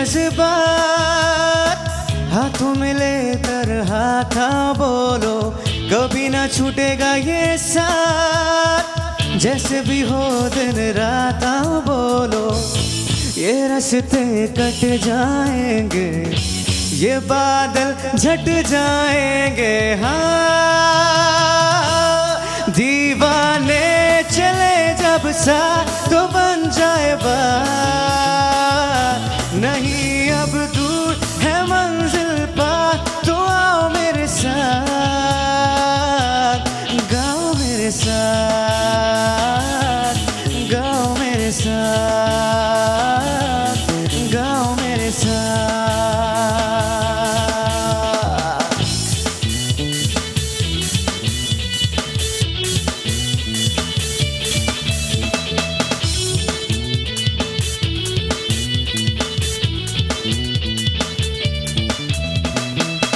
जज्बात हाथों में लेकर हाथा बोलो, कभी ना छूटेगा ये साथ, जैसे भी हो दिन रात आओ बोलो। ये रास्ते कट जाएंगे, ये बादल झट जाएंगे, हाँ दीवाने चले जब साथ तो बन जाए बात, नहीं अब दूर है मंजिल पार, तो आओ मेरे साथ, गाओ मेरे साथ, गाओ मेरे साथ, गाओ मेरे साथ।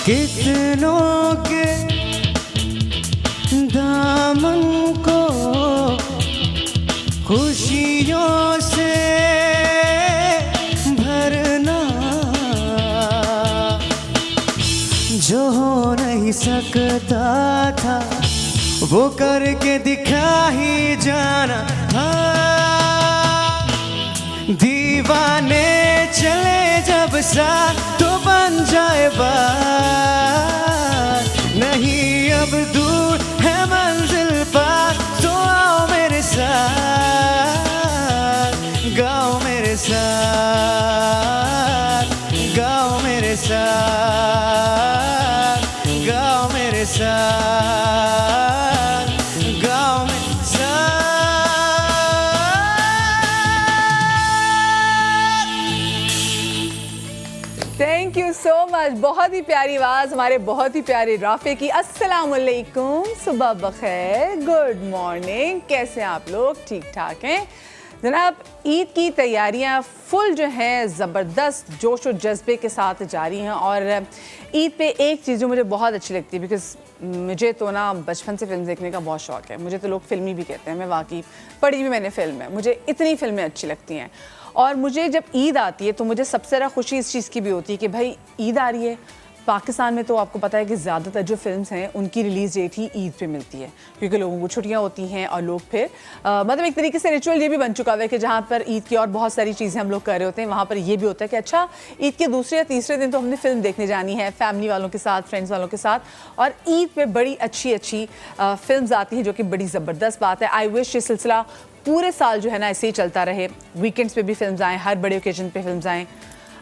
कितनों के दामन को खुशियों से भरना, जो हो नहीं सकता था वो करके दिखा ही जाना, हाँ दीवाने चले जब साथ तो बन जाए बात, नहीं अब दूर है मंजिल पार, तो आओ मेरे साथ, गाओ मेरे साथ, गाओ मेरे साथ, गाओ मेरे साथ, गाओ मेरे साथ। Thank you so much. बहुत ही प्यारी आवाज़ हमारे बहुत ही प्यारे राफे की। अस्सलाम वालेकुम, सुबह बखैर, गुड मॉर्निंग। कैसे हैं आप लोग? ठीक ठाक हैं जनाब। ईद की तैयारियां फुल जो है ज़बरदस्त जोश और जज्बे के साथ जारी हैं। और ईद पे एक चीज़ जो मुझे बहुत अच्छी लगती है, बिकॉज़ मुझे तो ना बचपन से फिल्म देखने का बहुत शौक़ है। मुझे तो लोग फिल्मी भी कहते हैं, मैं वाकई पढ़ी भी मैंने फ़िल्म है। मुझे इतनी फ़िल्में अच्छी लगती हैं। और मुझे जब ईद आती है तो मुझे सबसे ज़्यादा खुशी इस चीज़ की भी होती है कि भाई ईद आ रही है। पाकिस्तान में तो आपको पता है कि ज़्यादातर जो फिल्म्स हैं उनकी रिलीज़ डेट ही ईद पे मिलती है, क्योंकि लोगों को छुट्टियां होती हैं और लोग फिर मतलब एक तरीके से रिचुअल ये भी बन चुका है कि जहाँ पर ईद की और बहुत सारी चीज़ें हम लोग कर रहे होते हैं, वहाँ पर ये भी होता है कि अच्छा ईद के दूसरे या तीसरे दिन तो हमने फ़िल्म देखने जानी है फैमिली वालों के साथ, फ्रेंड्स वालों के साथ। और ईद पे बड़ी अच्छी अच्छी फिल्म्स आती हैं, जो कि बड़ी ज़बरदस्त बात है। आई विश ये सिलसिला पूरे साल जो है ना ऐसे ही चलता रहे, वीकेंड्स पे भी फिल्म्स आएँ, हर बड़े ओकेजन पे फिल्म्स आएँ।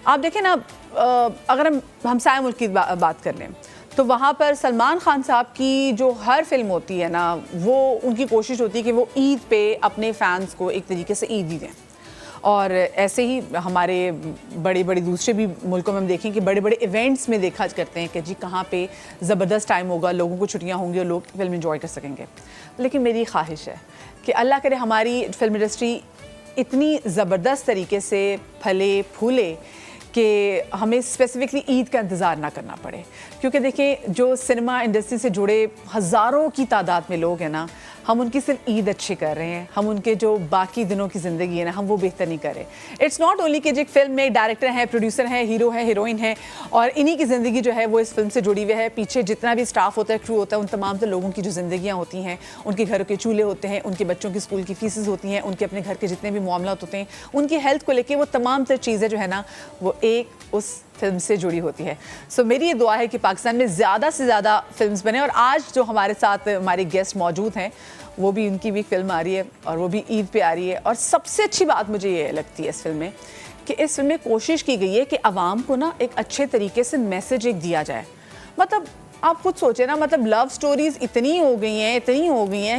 आप देखें ना, अगर हम हमसाया मुल्क की बात कर लें तो वहाँ पर सलमान खान साहब की जो हर फिल्म होती है ना, वो उनकी कोशिश होती है कि वो ईद पे अपने फैंस को एक तरीके से ईद ही दें। और ऐसे ही हमारे बड़े बड़े दूसरे भी मुल्कों में हम देखें कि बड़े बड़े इवेंट्स में देखा करते हैं कि जी कहाँ पे ज़बरदस्त टाइम होगा, लोगों को छुट्टियाँ होंगी और लोग फिल्म एंजॉय कर सकेंगे। लेकिन मेरी ख्वाहिश है कि अल्लाह करे हमारी फिल्म इंडस्ट्री इतनी ज़बरदस्त तरीके से फले फूले कि हमें स्पेसिफिकली ईद का इंतज़ार ना करना पड़े। क्योंकि देखें, जो सिनेमा इंडस्ट्री से जुड़े हज़ारों की तादाद में लोग हैं ना, हम उनकी सिर्फ ईद अच्छी कर रहे हैं, हम उनके जो बाकी दिनों की ज़िंदगी है ना, हम वो बेहतर नहीं कर रहे। इट्स नॉट ओनली कि जो एक फिल्म में डायरेक्टर है, प्रोड्यूसर है, हीरो है, हीरोइन है और इन्हीं की ज़िंदगी जो है वो इस फिल्म से जुड़ी हुई है। पीछे जितना भी स्टाफ होता है, क्रू होता है, उन तमाम लोगों की जो ज़िंदगियाँ होती हैं, उनके घर के चूल्हे होते हैं, उनके बच्चों की स्कूल की फीसेस होती हैं, उनके अपने घर के जितने भी मामला होते हैं, उनकी हेल्थ को लेकर वो तमाम चीज़ें जो है ना वो एक उस फिल्म से जुड़ी होती है। सो मेरी ये दुआ है कि पाकिस्तान में ज़्यादा से ज़्यादा फिल्म्स बने। और आज जो हमारे साथ हमारे गेस्ट मौजूद हैं, वो भी उनकी भी फिल्म आ रही है और वो भी ईद पे आ रही है। और सबसे अच्छी बात मुझे ये लगती है इस फिल्म में कि इस फिल्म में कोशिश की गई है कि आवाम को ना एक अच्छे तरीके से मैसेज एक दिया जाए। मतलब आप खुद सोचें ना, मतलब लव स्टोरीज इतनी हो गई हैं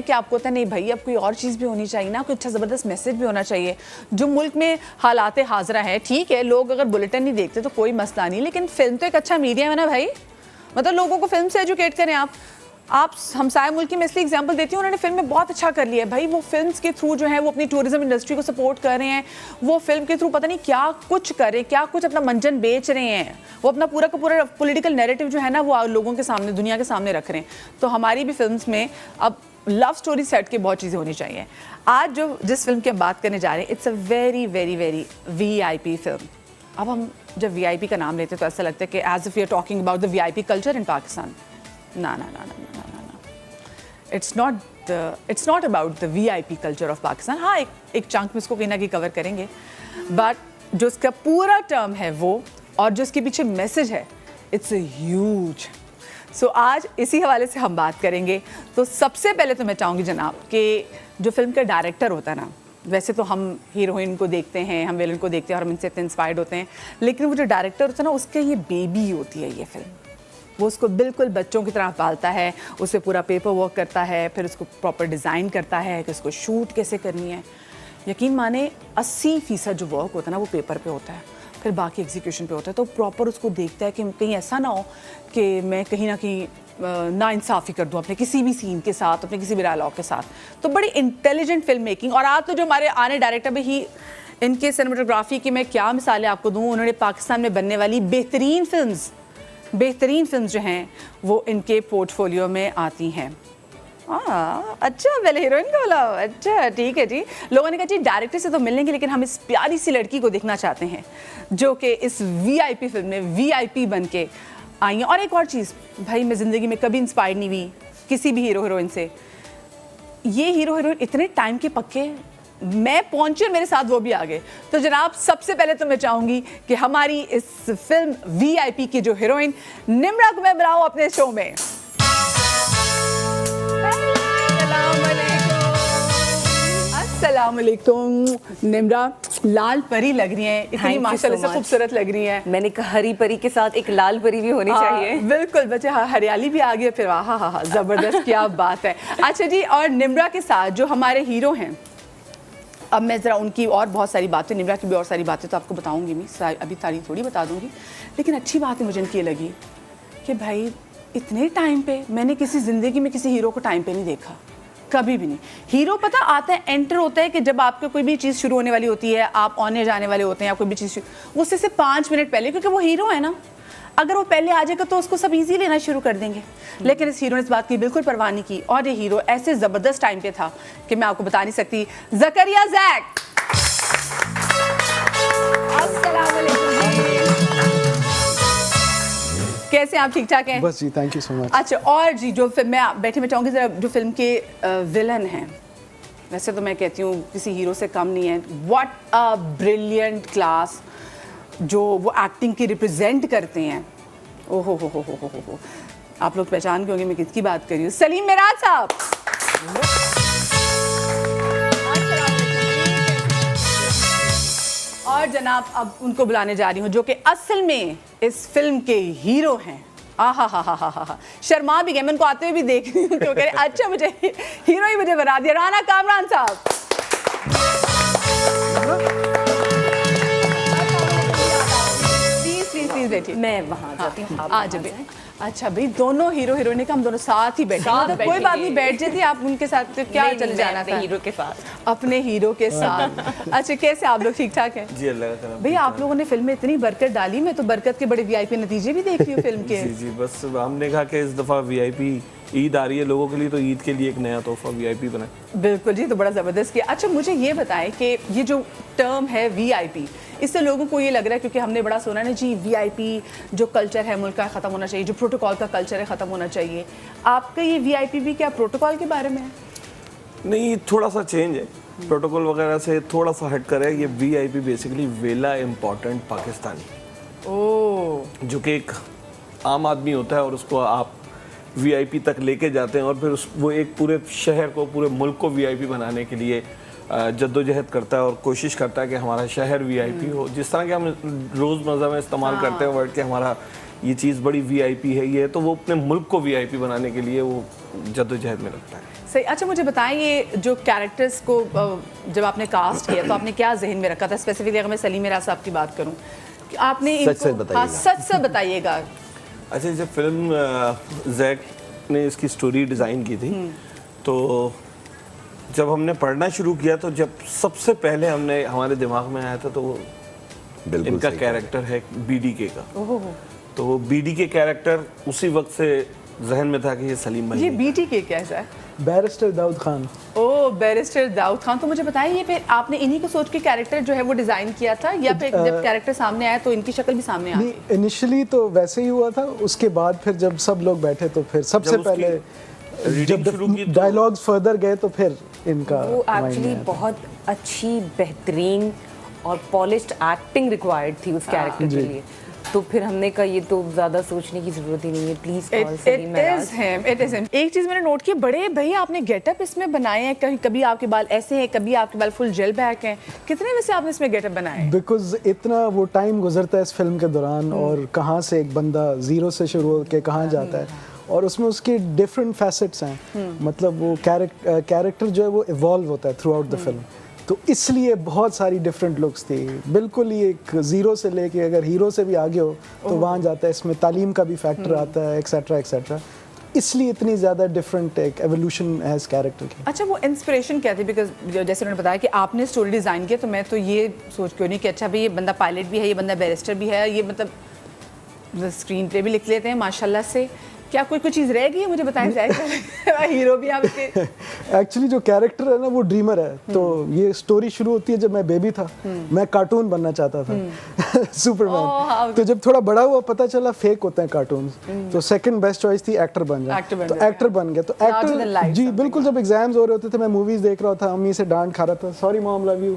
कि आपको होता है नहीं भाई, अब कोई और चीज़ भी होनी चाहिए ना, कोई अच्छा ज़बरदस्त मैसेज भी होना चाहिए। जो मुल्क में हालात हाजरा है, ठीक है, लोग अगर बुलेटिन नहीं देखते तो कोई मसला नहीं, लेकिन फिल्म तो एक अच्छा मीडिया है ना भाई। मतलब लोगों को फिल्म से एजुकेट करें आप हमसाया मुल्क की मैं इसलिए एग्जांपल देती हूँ, उन्होंने फिल्म में बहुत अच्छा कर लिया है भाई। वो फिल्म्स के थ्रू जो है वो अपनी टूरिज्म इंडस्ट्री को सपोर्ट कर रहे हैं, वो फिल्म के थ्रू पता नहीं क्या कुछ कर रहे हैं, क्या कुछ अपना मंजन बेच रहे हैं, वो अपना पूरा का पूरा पॉलिटिकल नैरेटिव जो है ना वो लोगों के सामने, दुनिया के सामने रख रहे हैं। तो हमारी भी फिल्म्स में अब लव स्टोरी सेट के बहुत चीज़ें होनी चाहिए। आज जिस फिल्म की हम बात करने जा रहे हैं, it's a very very very VIP film. अब हम जब वीआईपी का नाम लेते हैं तो ऐसा लगता है कि as if you are talking about the VIP culture in Pakistan. ना ना ना ना ना ना ना, it's not about the VIP culture of Pakistan. हाँ, एक चंक में इसको कहीं ना कहीं कवर करेंगे, बट जो इसका पूरा टर्म है वो और जो इसके पीछे मैसेज है, इट्स ह्यूज. सो आज इसी हवाले से हम बात करेंगे. तो सबसे पहले तो मैं चाहूँगी जनाब कि जो फिल्म का डायरेक्टर होता है ना, वैसे तो हम हीरोइन को देखते हैं, हम विलन को देखते हैं और हम इनसे इतने इंस्पायर्ड होते हैं, लेकिन वो जो डायरेक्टर होता है ना, उसके ये बेबी होती है ये फिल्म. वो उसको बिल्कुल बच्चों की तरह पालता है, उससे पूरा पेपर वर्क करता है, फिर उसको प्रॉपर डिज़ाइन करता है कि उसको शूट कैसे करनी है. यकीन माने 80% जो वर्क होता है ना वो पेपर पे होता है, फिर बाकी एग्जीक्यूशन पे होता है. तो प्रॉपर उसको देखता है कि कहीं ऐसा ना हो कि मैं कहीं ना कहीं नाइंसाफ़ी कर दूँ अपने किसी भी सीन के साथ, अपने किसी भी डायलॉग के साथ. तो बड़ी इंटेलिजेंट फिल्म मेकिंग. और आज तो जो हमारे आने डायरेक्टर में ही, इनके सिनेमेटोग्राफी की मैं क्या मिसालें आपको दूँ. उन्होंने पाकिस्तान में बनने वाली बेहतरीन फिल्म जो हैं वो इनके पोर्टफोलियो में आती हैं. अच्छा, पहले हीरोइन का बोला. अच्छा ठीक है जी. लोगों ने कहा जी डायरेक्टर से तो मिल लेंगे, लेकिन हम इस प्यारी सी लड़की को देखना चाहते हैं जो कि इस वीआईपी फिल्म में वीआईपी बन के आई हैं. और एक और चीज़ भाई, मैं ज़िंदगी में कभी इंस्पायर नहीं हुई किसी भी हीरो हीरोइन से. ये हीरो हीरोइन इतने टाइम के पक्के, मैं पहुंची और मेरे साथ वो भी आ गए. तो जनाब सबसे पहले तो मैं चाहूँगी कि हमारी इस फिल्म वीआईपी की जो हीरोइन निम्रा को मैं बुलाऊँ अपने शो में. अस्सलामुअलैकुम. निम्रा लाल परी लग रही हैं, इतनी माशाल्लाह से खूबसूरत लग रही हैं. मैंने कहा हरी परी के साथ एक लाल परी भी होनी चाहिए. बिल्कुल बच्चे, हाँ हरियाली भी आ गई फिर. हाँ जबरदस्त, क्या बात है. अच्छा जी, और निम्रा के साथ जो हमारे हीरो हैं, अब मैं ज़रा उनकी और बहुत सारी बातें, निम्रा की भी और सारी बातें तो आपको बताऊंगी. मैं अभी तारीख थोड़ी बता दूंगी, लेकिन अच्छी बात है मुझे इनकी ये लगी कि भाई इतने टाइम पे मैंने किसी ज़िंदगी में किसी हीरो को टाइम पे नहीं देखा, कभी भी नहीं. हीरो पता आता है, एंटर होता है कि जब आपका कोई भी चीज़ शुरू होने वाली होती है, आप आने जाने वाले होते हैं या कोई भी चीज़, वो उससे 5 मिनट पहले, क्योंकि वो हीरो है ना, अगर वो पहले आ जाएगा तो उसको सब इजी लेना शुरू कर देंगे. लेकिन इस हीरो ने इस बात की बिल्कुल परवाह नहीं की, और ये हीरो ऐसे ज़बरदस्त टाइम पे था कि मैं आपको बता नहीं सकती. ज़करिया ज़ैक. अस्सलाम वालेकुम जी. कैसे आप? ठीक ठाक हैं? बस जी, थैंक यू सो मच. अच्छा, और जी जो फिल्म मैं बैठे, मैं चाहूँगी ज़रा जो फिल्म के विलन हैं, वैसे तो मैं कहती हूँ किसी हीरो से कम नहीं है. व्हाट अ ब्रिलियंट क्लास जो वो एक्टिंग की रिप्रेजेंट करते हैं. ओहो हो. आप लोग पहचान के होंगे मैं किसकी बात कर रही हूँ. सलीम मेराज साहब. और जनाब अब उनको बुलाने जा रही हूँ जो कि असल में इस फिल्म के हीरो हैं. हा. शर्मा भी गए, मैं उनको आते हुए भी देख रही हूँ तो कह रहे अच्छा मुझे हीरो ही मुझे बना दिया. राना कामरान साहब. प्लीज बैठिए. मैं वहाँ जाती हूँ. आ जाइए. अच्छा भाई, दोनों हीरो हीरोइन का हम दोनों साथ ही बैठे. मतलब कोई बात नहीं, बैठ जाती आप उनके साथ, तो क्या चले जाना था हीरो के साथ, अपने हीरो के साथ. अच्छा, कैसे आप लोग? ठीक ठाक हैं जी, अल्लाह का करम. भाई, आप लोगों ने फिल्म में इतनी बरकत डाली, मैं तो बरकत के बड़े वीआईपी नतीजे भी देख रही हूँ फिल्म के. जी, बस हमने कहा कि इस दफ़ा वीआईपी ईद आ रही है लोगों के लिए, तो ईद के लिए एक नया तोहफा वीआईपी बनाए. बिल्कुल जी, तो बड़ा ज़बरदस्त किया. अच्छा, मुझे ये बताएं कि ये जो टर्म है वीआईपी, इससे लोगों को ये लग रहा है, क्योंकि हमने बड़ा सुना ना जी वीआईपी जो कल्चर है मुल्क का ख़त्म होना चाहिए, जो प्रोटोकॉल का कल्चर है ख़त्म होना चाहिए. आपका ये वीआईपी भी क्या प्रोटोकॉल के बारे में है? नहीं, थोड़ा सा चेंज है, प्रोटोकॉल वगैरह से थोड़ा सा हट कर है. ये वीआईपी बेसिकली वेला इम्पॉर्टेंट पाकिस्तानी, जो कि एक आम आदमी होता है और उसको आप वीआईपी तक लेके जाते हैं, और फिर वो एक पूरे शहर को, पूरे मुल्क को वीआईपी बनाने के लिए जद्दोजहद करता है और कोशिश करता है कि हमारा शहर वीआईपी हो. जिस तरह के हम रोज़मर्रा में इस्तेमाल करते हैं वर्ड कि हमारा ये चीज़ बड़ी वीआईपी है, ये तो वो अपने मुल्क को वीआईपी बनाने के लिए वो जद्दोजहद में लगता है. सही. अच्छा, मुझे बताएं ये जो कैरेक्टर्स को जब आपने कास्ट किया तो आपने क्या जहन में रखा था स्पेसिफिकली? अगर मैं सलीम मेराज साहब की बात करूं, आपने सच बताइएगा. अच्छा, जब फिल्म जैक ने इसकी स्टोरी डिज़ाइन की थी, तो जब हमने पढ़ना शुरू किया तो जब सबसे पहले हमारे दिमाग में आया था तो वो इनका कैरेक्टर है बीडीके का. तो वो बीडीके कैरेक्टर उसी वक्त से जहन में था कि ये सलीम भाई. ये बीडीके कैसा है? बैरिस्टर दाऊद खान. ओ, बैरिस्टर दाऊद खान, तो मुझे बताइए ये फिर आपने इन्हीं को सोच के कैरेक्टर जो है वो डिजाइन किया था या फिर जब कैरेक्टर सामने आया तो इनकी शक्ल भी सामने आ गई? नहीं, इनिशियली तो वैसे ही हुआ था, उसके बाद फिर जब सब लोग बैठे तो फिर सबसे जब उसकी पहले reading शुरू की जब तो- डायलॉग्स फर्दर गए तो फिर इनका वो mind एक्चुअली में आया था। बहुत अच्छी बेहतरीन और पॉलिश्ड एक्टिंग रिक्वायर्ड थी उस कैरेक्टर के जी। लिए, तो फिर हमने कहा ये तो ज़्यादा सोचने की ज़रूरत ही नहीं है, please call It Salim Maharaj. is him, it is him. एक चीज मैंने नोट की, बड़े भैया आपने गेटअप इसमें बनाए हैं, कभी आपके बाल ऐसे हैं, कभी आपके बाल फुल जेल बैक हैं, कितने वैसे आपने इसमें गेटअप बनाए हैं? बिकॉज इतना वो टाइम गुजरता है इस फिल्म के दौरान और कहाँ से एक बंदा जीरो से शुरू होकर कहाँ जाता है और उसमें उसके डिफरेंट फैसेट्स हैं, मतलब वो कैरेक्टर जो है वो इवॉल्व होता है थ्रू आउट द फिल्म, तो इसलिए बहुत सारी डिफरेंट लुक्स थी, बिल्कुल ही एक जीरो से लेके अगर हीरो से भी आगे हो तो वहाँ जाता है, इसमें तालीम का भी फैक्टर आता है एक्सेट्रा एक्सेट्रा, इसलिए इतनी ज़्यादा डिफरेंट एक एवोल्यूशन है इस कैरेक्टर की। अच्छा, वो इंस्पिरेशन क्या थी? बिकॉज जैसे उन्होंने बताया कि आपने स्टोरी डिजाइन किया, तो मैं तो ये सोच क्यों नहीं कि अच्छा भाई ये बंदा पायलट भी है, ये बंदा बैरिस्टर भी है, ये मतलब स्क्रीन प्ले भी लिख लेते हैं माशाल्लाह से, क्या कोई चीज़ रह गई है? मुझे बताएं जाएगा। हीरो भी आप इसके एक्चुअली जो कैरेक्टर है ना वो ड्रीमर है, तो ये स्टोरी शुरू होती है जब मैं बेबी था, मैं कार्टून बनना चाहता था how सुपरमैन, तो जब थोड़ा बड़ा हुआ पता चला फेक होते हैं कार्टून, तो सेकंड बेस्ट चॉइस थी एक्टर बन जाए, Actor बन तो जाए। एक्टर बन गया, तो Larger than एक्टर life जी something बिल्कुल, जब एग्जाम्स हो रहे होते थे मैं मूवीज देख रहा था, अम्मी से डांट खा रहा था, सॉरी मॉम लव यू,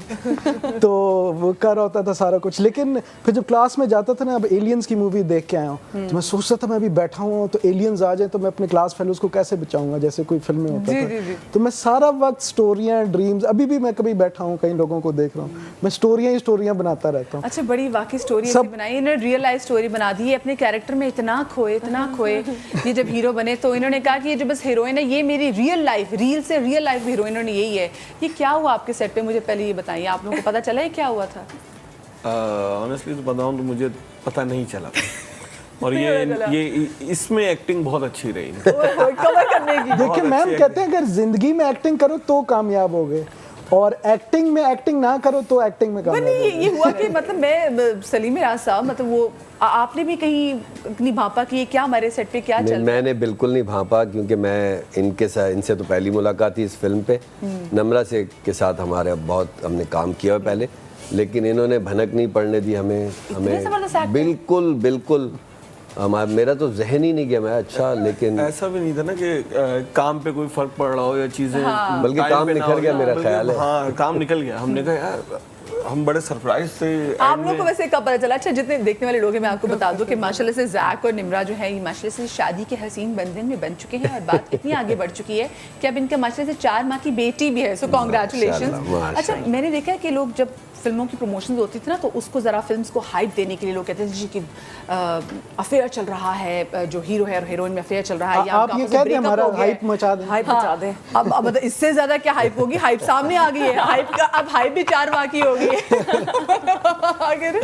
तो वो कर रहा होता था सारा कुछ, लेकिन फिर जब क्लास में जाता था ना, अब एलियंस की मूवी देख के आया हूँ, तो मैं सोचता था मैं अभी बैठा हुआ हूँ तो एलियंस आ जाए तो मैं अपने क्लास फेलोज को कैसे बचाऊंगा, जैसे कोई फिल्म में होता जी, था, जी, जी। तो मैं सारा वक्त स्टोरियाँ ड्रीम्स, अभी भी मैं कभी बैठा हूँ कई लोगों को देख रहा हूँ, मैं स्टोरियाँ बनाता रहता हूँ। अच्छा, बड़ी वाकई स्टोरी ऐसी सब- बनाई इन्होंने, रियल लाइफ स्टोरी बना दी है, अपने कैरेक्टर में इतना खोए ये जब हीरो बने तो इन्होंने कहा कि ये जो बस हीरोइन है ये मेरी रियल लाइफ, रील से रियल लाइफ हीरोइन इन्होंने यही है। ये क्या हुआ आपके सेट पे, मुझे पहले ये बताइए, आप लोगों को पता चला है क्या हुआ था? ऑनेस्टली तो बताऊं तो मुझे पता नहीं चला और ये इसमें एक्टिंग बहुत अच्छी रही। कवर करने की। देखिए मैम अच्छी कहते हैं अगर जिंदगी में एक्टिंग करो तो कामयाब होगे और एक्टिंग में एक्टिंग ना करो तो एक्टिंग में कामयाब नहीं, होगे। ये हुआ कि मतलब मैं सलीम राज साहब, मतलब वो आपने भी कहीं नहीं भापा कि ये क्या हमारे सेट पे क्या चल रहा है? मैंने बिल्कुल नहीं भांपा क्योंकि मैं इनसे तो पहली मुलाकात थी इस फिल्म पे, नम्रा से के साथ हमारे बहुत हमने काम किया है पहले, लेकिन इन्होंने भनक नहीं पड़ने दी हमें जबरदस्त acting। बिल्कुल बिल्कुल मेरा तो जहन ही नहीं गया, मैं अच्छा, लेकिन ऐसा भी नहीं था ना कि काम पे कोई फर्क पड़ रहा हो या चीजें बल्कि time काम पे ना निकल हो गया, जाए। मेरा बल्कि ख्याल है। हाँ, काम निकल गया। हमने कहा यार हम बड़े सरप्राइज थे। आप end लोग को में। वैसे कब पता चला? अच्छा, जितने देखने वाले लोग हैं मैं आपको बता दूं कि माशाल्लाह से जैक और निम्रा जो है ये माशाल्लाह से शादी के हसीन बंधन में बन चुके हैं और बात इतनी आगे बढ़ चुकी है कि अब इनका माशाल्लाह से 4 माह की बेटी भी है, सो कॉन्ग्रेचुलेशन। माशाल्लाह। अच्छा, मैंने देखा है कि लोग जब फिल्मों की प्रमोशन होती थी ना तो उसको ज़रा फिल्म्स को हाइप देने के लिए लोग कहते थे जी कि अफेयर चल रहा है, जो हीरो है और हीरोइन में अफेयर चल रहा है, या आप उनका ये आपस में कहते हैं breakup हमारा हो गया है। हाइप मचा दें। हाइप बचा दे। अब मतलब इससे ज्यादा क्या हाइप होगी? हाइप सामने आ गई है, हाइप का अब हाइप भी 4 माह की हो गई है। अगर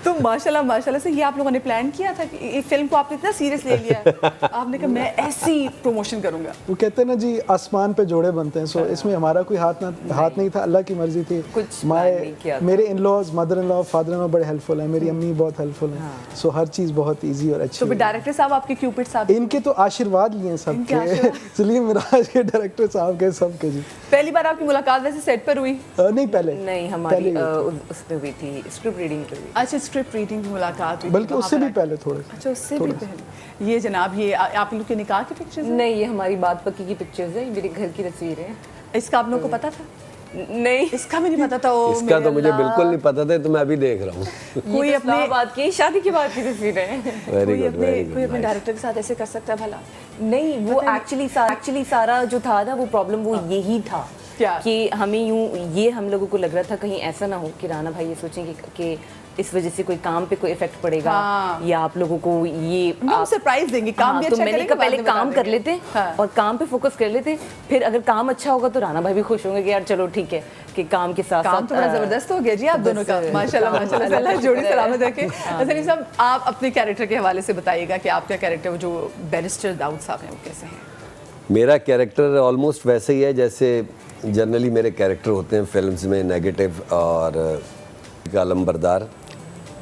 तो माशाल्लाह से ये आप लोगों ने प्लान किया था कि ये फिल्म को आपने इतना सीरियस ले लिया है? आपने कहा मैं ऐसी प्रमोशन करूंगा। वो कहते हैं ना जी आसमान पे जोड़े बनते हैं, सो इसमें हमारा कोई हाथ नहीं था, अल्लाह की मर्जी थी। कुछ plan नहीं किया था। मेरे in laws, mother in law, father in law बड़े हेल्पफुल हैं, मेरी अम्मी बहुत हेल्पफुल हैं, सो हर चीज़ बहुत इजी और अच्छी तो फिर है। डायरेक्टर साहब आपके क्यूपिड साहब इनके तो आशीर्वाद लिए इनके सबके, आशीर्वाद। सलीम मिराज के, डायरेक्टर साहब के, सबके जी। पहली बार आपकी मुलाकात वैसे सेट पर हुई? नहीं पहले नहीं, हमारी पहले हुई थी। उसमें हुई थी, स्क्रिप्ट रीडिंग पे हुई। अच्छा, स्क्रिप्ट रीडिंग की मुलाकात हुई? बल्कि वहाँ उससे पर भी आके। पहले थोड़े अच्छा, उससे भी पहले। ये जनाब, ये आप लोग के निकाह की पिक्चर्स हैं? नहीं, ये हमारी बात पक्की की पिक्चर्स है, ये मेरे घर की तस्वीरें हैं। इसका आप लोग को पता था? नहीं, इसका भी नहीं पता था। ओ इसका तो मेरे मुझे अल्लाह। बिल्कुल नहीं पता था, तो मैं अभी देख रहा हूँ। कोई अपने बात की शादी के बाद की तस्वीरें हैं। वेरी कोई गुड अपने वेरी कोई अपने गुड। डायरेक्टर के साथ ऐसे कर सकता है भला? नहीं, वो एक्चुअली सारा जो था ना वो प्रॉब्लम वो यही था क्या? कि हमें ये हम लोगों को लग रहा था कहीं ऐसा ना हो कि राना भाई ये सोचेंगे कि इस वजह से कोई काम पे कोई इफेक्ट पड़ेगा, हाँ। या आप लोगों को ये हम सरप्राइज देंगे, काम हाँ, भी तो अच्छा मैंने करेंगे, कहा पहले बाद में काम बता कर देंगे। लेते हाँ। और काम पे फोकस कर लेते, फिर अगर काम अच्छा होगा तो राना भाई भी खुश होंगे कि यार चलो ठीक है कि काम के साथ काम तो बड़ा जबरदस्त हो गया जी आप दोनों का, माशाल्लाह माशाल्लाह से, अल्लाह जोड़ी सलामत रखे। सलीम साहब, आप अपने कैरेक्टर के हवाले से बताइएगा कि आपका कैरेक्टर जो बैरिस्टर दाऊद साहब हैं वो कैसे हैं? मेरा कैरेक्टर ऑलमोस्ट वैसे ही है जैसे जनरली मेरे कैरेक्टर होते हैं फिल्म्स में, नेगेटिव और आलमबरदार,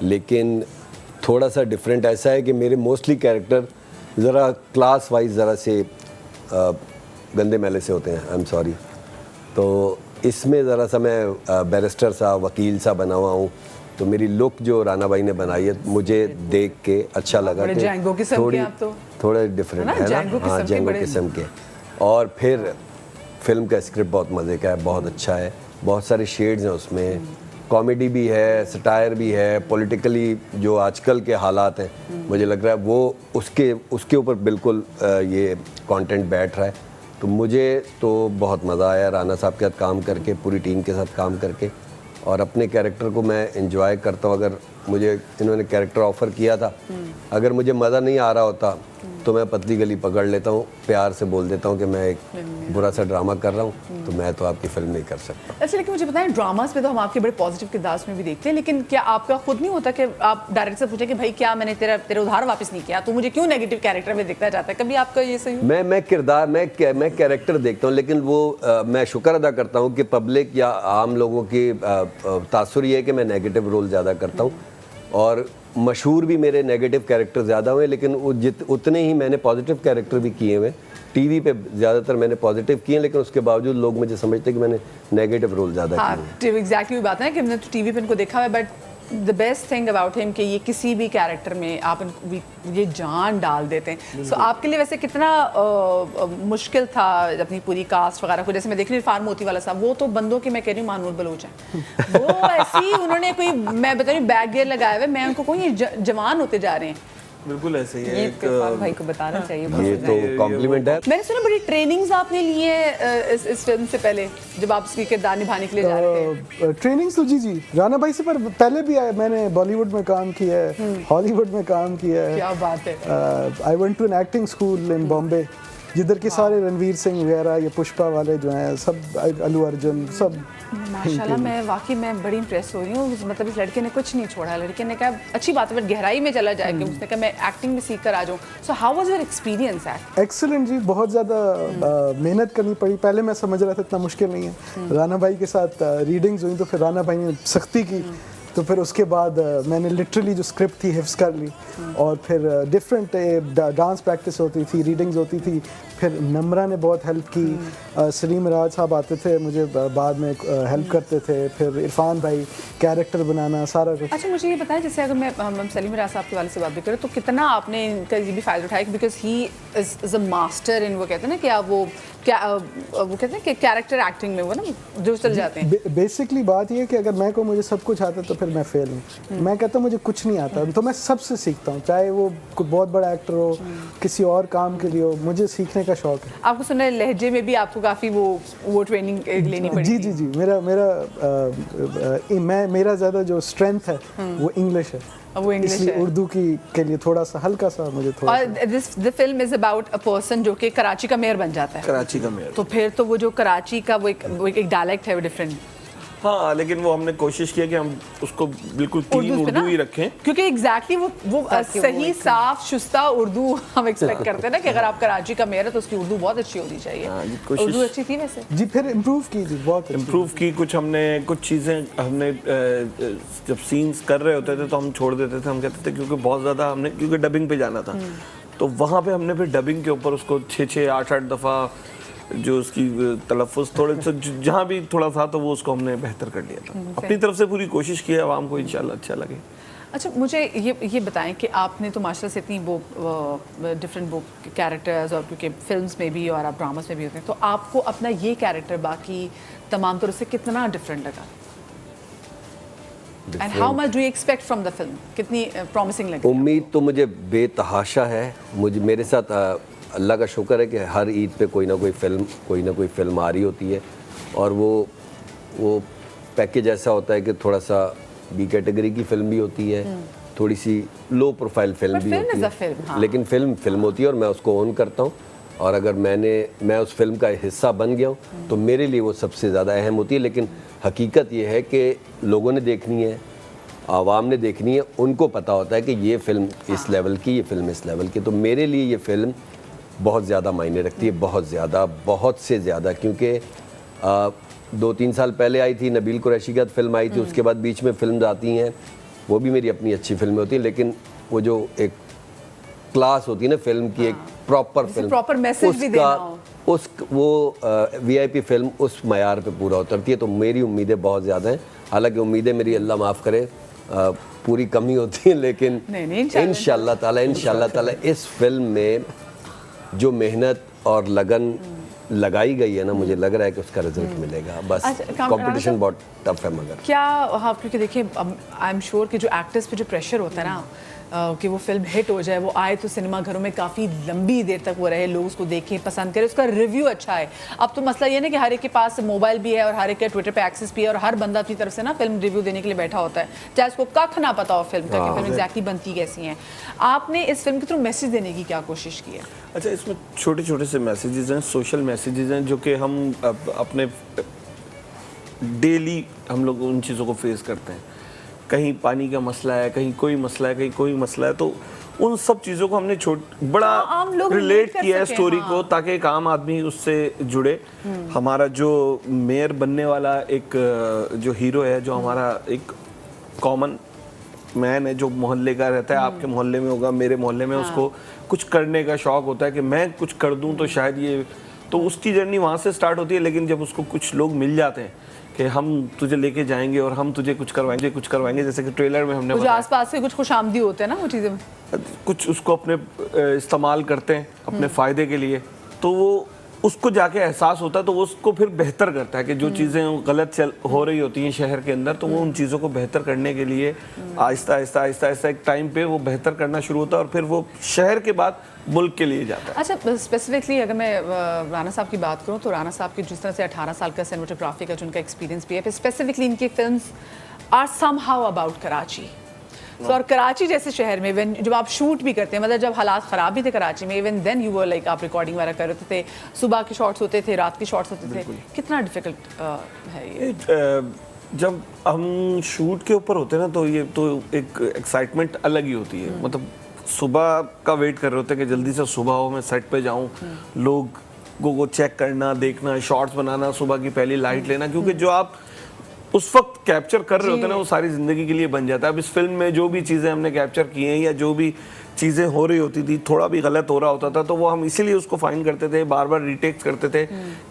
लेकिन थोड़ा सा डिफरेंट ऐसा है कि मेरे मोस्टली कैरेक्टर ज़रा क्लास वाइज ज़रा से गंदे मैले से होते हैं, आई एम सॉरी, तो इसमें ज़रा सा मैं बैरिस्टर सा वकील सा बना हुआ हूँ, तो मेरी लुक जो राना भाई ने बनाई है मुझे देख के अच्छा लगा बड़े जैंगो किस्म के आप तो। थोड़े डिफरेंट है ना, है जैंगो ना, हाँ किस्म के जैंगो बड़े। किस्म के। और फिर फिल्म का स्क्रिप्ट बहुत मज़े का है, बहुत अच्छा है, बहुत सारे शेड्स हैं उसमें, कॉमेडी भी है, सटायर भी है, पॉलिटिकली जो आजकल के हालात हैं मुझे लग रहा है वो उसके ऊपर बिल्कुल ये कंटेंट बैठ रहा है। तो मुझे तो बहुत मज़ा आया राना साहब के साथ काम करके, पूरी टीम के साथ काम करके, और अपने कैरेक्टर को मैं एंजॉय करता हूँ। अगर मुझे इन्होंने कैरेक्टर ऑफ़र किया था, अगर मुझे मज़ा नहीं आ रहा होता तो मैं पतली गली पकड़ लेता हूँ, प्यार से बोल देता हूँ कि मैं एक बुरा सा ड्रामा कर रहा हूँ, तो मैं तो आपकी फिल्म नहीं कर सकता। अच्छा, लेकिन मुझे बताएं, ड्रामास में तो हम आपके बड़े पॉजिटिव किरदार में भी देखते हैं, लेकिन क्या आपका खुद नहीं होता कि आप डायरेक्टर से पूछें कि भाई क्या मैंने तेरा उधार वापस नहीं किया, तो मुझे क्यों नेगेटिव कैरेक्टर में दिखना चाहता है? कभी आपका ये सही हुआ? मैं किरदार मैं कैरेक्टर देखता हूँ, लेकिन वो मैं शुक्र अदा करता हूँ कि पब्लिक या आम लोगों की तासुर ये है कि मैं नेगेटिव रोल ज़्यादा करता हूँ, और मशहूर भी मेरे नेगेटिव कैरेक्टर ज़्यादा हुए, लेकिन उतने ही मैंने पॉजिटिव कैरेक्टर भी किए हुए। टीवी पे ज़्यादातर मैंने पॉजिटिव किए, लेकिन उसके बावजूद लोग मुझे समझते हैं कि मैंने नेगेटिव रोल ज़्यादा किए हैं। एग्जैक्टली बात है कि हमने तो टीवी पे इनको देखा है, but the best thing about him कि ये किसी भी कैरेक्टर में आप ये जान डाल देते हैं। सो आपके लिए वैसे कितना मुश्किल था अपनी पूरी कास्ट वगैरह को? जैसे मैं देख रही इरफान मोती वाला साहब, वो तो बंदों के मैं कह रही हूँ मानूर बलोच हैं, वो ऐसी उन्होंने कोई, मैं बता रही हूँ बैक गियर लगाए हुए, मैं उनको कहूँ ये जवान होते जा रहे हैं। बिल्कुल ऐसे ही है। ये इरफान भाई को बताना चाहिए। ये तो कॉम्प्लीमेंट है। मैंने सुना बड़ी ट्रेनिंग्स आपने ली है इस फिल्म से पहले, जब आप इसकी किरदार निभाने के लिए जा रहे थे। ट्रेनिंग्स तो जी राना भाई से पर पहले भी आया, मैंने बॉलीवुड में काम किया है, हॉलीवुड में काम किया है। क्या बात है। I went to an acting school in Bombay, जिधर के सारे रणवीर सिंह वगैरह, ये पुष्पा वाले जो हैं सब, अल्लू अर्जुन सब। माशाल्लाह, मैं वाकई मैं बड़ी इंप्रेस हो रही हूँ। मतलब इस लड़के ने कुछ नहीं छोड़ा, लड़के ने कहा अच्छी बात है, बट गहराई में चला जाए कि उसने कहा मैं एक्टिंग में सीख कर आ जाऊँ। So how was your experience at? Excellent जी, बहुत ज़्यादा मेहनत करनी पड़ी। पहले मैं समझ रहा था इतना मुश्किल नहीं है। राना भाई के साथ रीडिंग्स हुई, तो फिर राना भाई ने सख्ती की, तो फिर उसके बाद मैंने लिटरली जो स्क्रिप्ट थी हिफ्स कर ली, और फिर डिफरेंट डांस प्रैक्टिस होती थी, रीडिंग्स होती थी। फिर नम्रा ने बहुत हेल्प की, सलीम राज साहब आते थे मुझे बाद में हेल्प करते थे, फिर इरफान भाई कैरेक्टर बनाना सारा कुछ। अच्छा, मुझे ये बताएं, जैसे अगर मैं हम सलीम राज साहब के वाले से बात भी करें, तो कितना आपने इनका ये भी फ़ायदा उठाया, because he is a master in, वो कहते हैं ना कि आप वो कहते हैं कि कैरेक्टर एक्टिंग में वो ना जो चल जाते हैं। बेसिकली बात ये है कि अगर मैं को मुझे सब कुछ आता तो फिर मैं फेल हूँ। मैं कहता हूँ मुझे कुछ नहीं आता, तो मैं सबसे सीखता हूँ, चाहे वो कोई बहुत बड़ा एक्टर हो, किसी और काम के लिए हो, मुझे सीखने का शौक है। आपको सुना है लहजे में भी आपको काफ़ी वो ट्रेनिंग लेनी पड़ी? जी जी जी, मेरा ज़्यादा जो स्ट्रेंथ है वो इंग्लिश है, वो इंग्लिश इसलिए है। उर्दू के लिए थोड़ा सा हल्का सा मुझे थोड़ा और the film is about a person जो कि कराची का मेयर बन जाता है। कराची का मेयर। तो फिर तो वो जो कराची का वो एक डायलेक्ट है वो डिफरेंट। हाँ, लेकिन वो हमने कोशिश किया कि हम उसको बिल्कुल क्लीन पे ना, उर्दू ही रखें, क्योंकि एग्जैक्टली वो सही साफ शुस्ता उर्दू हम एक्सपेक्ट करते हैं ना कि अगर आप कराची का मेयर है तो उसकी उर्दू बहुत अच्छी होनी चाहिए। उर्दू अच्छी थी वैसे जी, फिर इम्प्रूव की जी, बहुत इम्प्रूव की। कुछ चीज़ें हमने जब सीन्स कर रहे होते थे तो हम छोड़ देते थे, हम कहते थे क्योंकि बहुत ज़्यादा हमने, क्योंकि डबिंग पे जाना था, तो वहाँ पे हमने फिर डबिंग के ऊपर उसको 6-6, 8-8 दफ़ा जो उसकी तलफ़ुज़ थोड़े से जहाँ भी थोड़ा था तो वो उसको हमने बेहतर कर लिया था। अपनी तरफ से पूरी कोशिश की है, आवाम को इंशाल्लाह अच्छा लगे। अच्छा, मुझे ये बताएं कि आपने तो माशाल्लाह से इतनी वो डिफरेंट वो कैरेक्टर्स, और क्योंकि फिल्म्स में भी और आप ड्रामास में भी होते हैं, तो आपको अपना ये कैरेक्टर बाकी तमाम तरह से कितना डिफरेंट लगा? And how much do you expect from the film? कितनी प्रॉमिसिंग लगी? उम्मीद तो मुझे बेतहाशा है। मेरे साथ अल्लाह का शुक्र है कि हर ईद पे कोई ना कोई फ़िल्म आ रही होती है, और वो पैकेज ऐसा होता है कि थोड़ा सा बी कैटेगरी की फिल्म भी होती है, थोड़ी सी लो प्रोफाइल फिल्म भी होती है, लेकिन फिल्म होती है और मैं उसको ओन करता हूँ। और अगर मैं उस फिल्म का हिस्सा बन गया हूँ तो मेरे लिए वो सबसे ज़्यादा अहम होती है। लेकिन हकीकत ये है कि लोगों ने देखनी है, आवाम ने देखनी है, उनको पता होता है कि ये फ़िल्म इस लेवल की, ये फ़िल्म इस लेवल की। तो मेरे लिए ये फ़िल्म बहुत ज़्यादा मायने रखती है, बहुत से ज़्यादा, क्योंकि 2-3 साल पहले आई थी, नबील कुरैशी की फिल्म आई थी, उसके बाद बीच में फिल्म आती हैं, वो भी मेरी अपनी अच्छी फिल्में होती हैं, लेकिन वो जो एक क्लास होती है ना फिल्म की, एक प्रॉपर फिल्म, प्रॉपर मैसेज भी देना हो, वो वीआईपी फिल्म उस मयार पे पूरा उतरती है। तो मेरी उम्मीदें बहुत ज़्यादा हैं, हालांकि उम्मीदें मेरी अल्लाह माफ़ करे पूरी कमी होती है, लेकिन इंशाल्लाह ताला इस फिल्म में जो मेहनत और लगन लगाई गई है ना, मुझे लग रहा है कि उसका रिजल्ट मिलेगा। बस कंपटीशन बहुत टफ है। मगर क्या हाँ, क्योंकि देखिए आई एम श्योर कि जो एक्टर्स पे जो प्रेशर होता है ना कि वो फिल्म हिट हो जाए, वो आए तो सिनेमा घरों में काफ़ी लंबी देर तक वो रहे, लोग उसको देखें, पसंद करें, उसका रिव्यू अच्छा है। अब तो मसला ये ना कि हर एक के पास मोबाइल भी है और हर एक के ट्विटर पे एक्सेस भी है और हर बंदा अपनी तरफ से ना फिल्म रिव्यू देने के लिए बैठा होता है, चाहे उसको कख ना पता हो फिल्म का कि फिल्म एग्जैक्टली बनती कैसी है। आपने इस फिल्म के थ्रू मैसेज देने की क्या कोशिश की है? अच्छा, इसमें छोटे छोटे से मैसेजेस हैं, सोशल मैसेजेस हैं, जो कि हम अपने डेली हम लोग उन चीज़ों को फेस करते हैं। कहीं पानी का मसला है, कहीं कोई मसला है, कहीं कोई मसला है, तो उन सब चीज़ों को हमने बड़ा रिलेट किया है स्टोरी को, ताकि एक आम आदमी उससे जुड़े। हमारा जो मेयर बनने वाला एक जो हीरो है, जो हमारा एक कॉमन मैन है, जो मोहल्ले का रहता है, आपके मोहल्ले में होगा, मेरे मोहल्ले में, उसको कुछ करने का शौक होता है कि मैं कुछ कर दूं तो शायद ये, तो उसकी जर्नी वहाँ से स्टार्ट होती है। लेकिन जब उसको कुछ लोग मिल जाते हैं कि हम तुझे लेके जाएंगे और हम तुझे कुछ करवाएंगे, जैसे कि ट्रेलर में हमने बताया, आसपास से कुछ खुशामदी होते हैं ना वो चीज़ें, कुछ उसको अपने इस्तेमाल करते हैं अपने फ़ायदे के लिए, तो वो उसको जाके एहसास होता है, तो वो उसको फिर बेहतर करता है कि जो चीज़ें गलत हो रही होती हैं शहर के अंदर, तो वो उन चीज़ों को बेहतर करने के लिए आहिस्ता आहिस्ता एक टाइम पे वो बेहतर करना शुरू होता है और फिर वो शहर के बाद मुल्क के लिए जाता है। अच्छा, स्पेसिफिकली अगर मैं राना साहब की बात करूं तो राना साहब की जिस तरह से 18 साल का सिनेमेटोग्राफी का जो उनका एक्सपीरियंस भी है, स्पेसिफिकली इनकी films are somehow about Karachi. और कराची जैसे शहर में जब आप शूट भी करते हैं, मतलब जब हालात ख़राब भी थे कराची में, even then you were like आप रिकॉर्डिंग वगैरह कर रहे थे, सुबह के शॉट्स होते थे, रात के शॉट्स होते थे, कितना डिफिकल्ट है ये? जब हम शूट के ऊपर होते हैं ना, तो ये तो एक एक्साइटमेंट अलग ही होती है। मतलब सुबह का वेट कर रहे होते हैं कि जल्दी से सुबह हो, मैं सेट पे जाऊं, लोगों को चेक करना, देखना, शॉट्स बनाना, सुबह की पहली लाइट लेना, क्योंकि जो आप उस वक्त कैप्चर कर रहे होते हैं ना, वो सारी ज़िंदगी के लिए बन जाता है। अब इस फिल्म में जो भी चीज़ें हमने कैप्चर की हैं या जो भी चीज़ें हो रही होती थी, थोड़ा भी गलत हो रहा होता था, तो वो हम इसीलिए उसको फाइन करते थे, बार बार रीटेक्स करते थे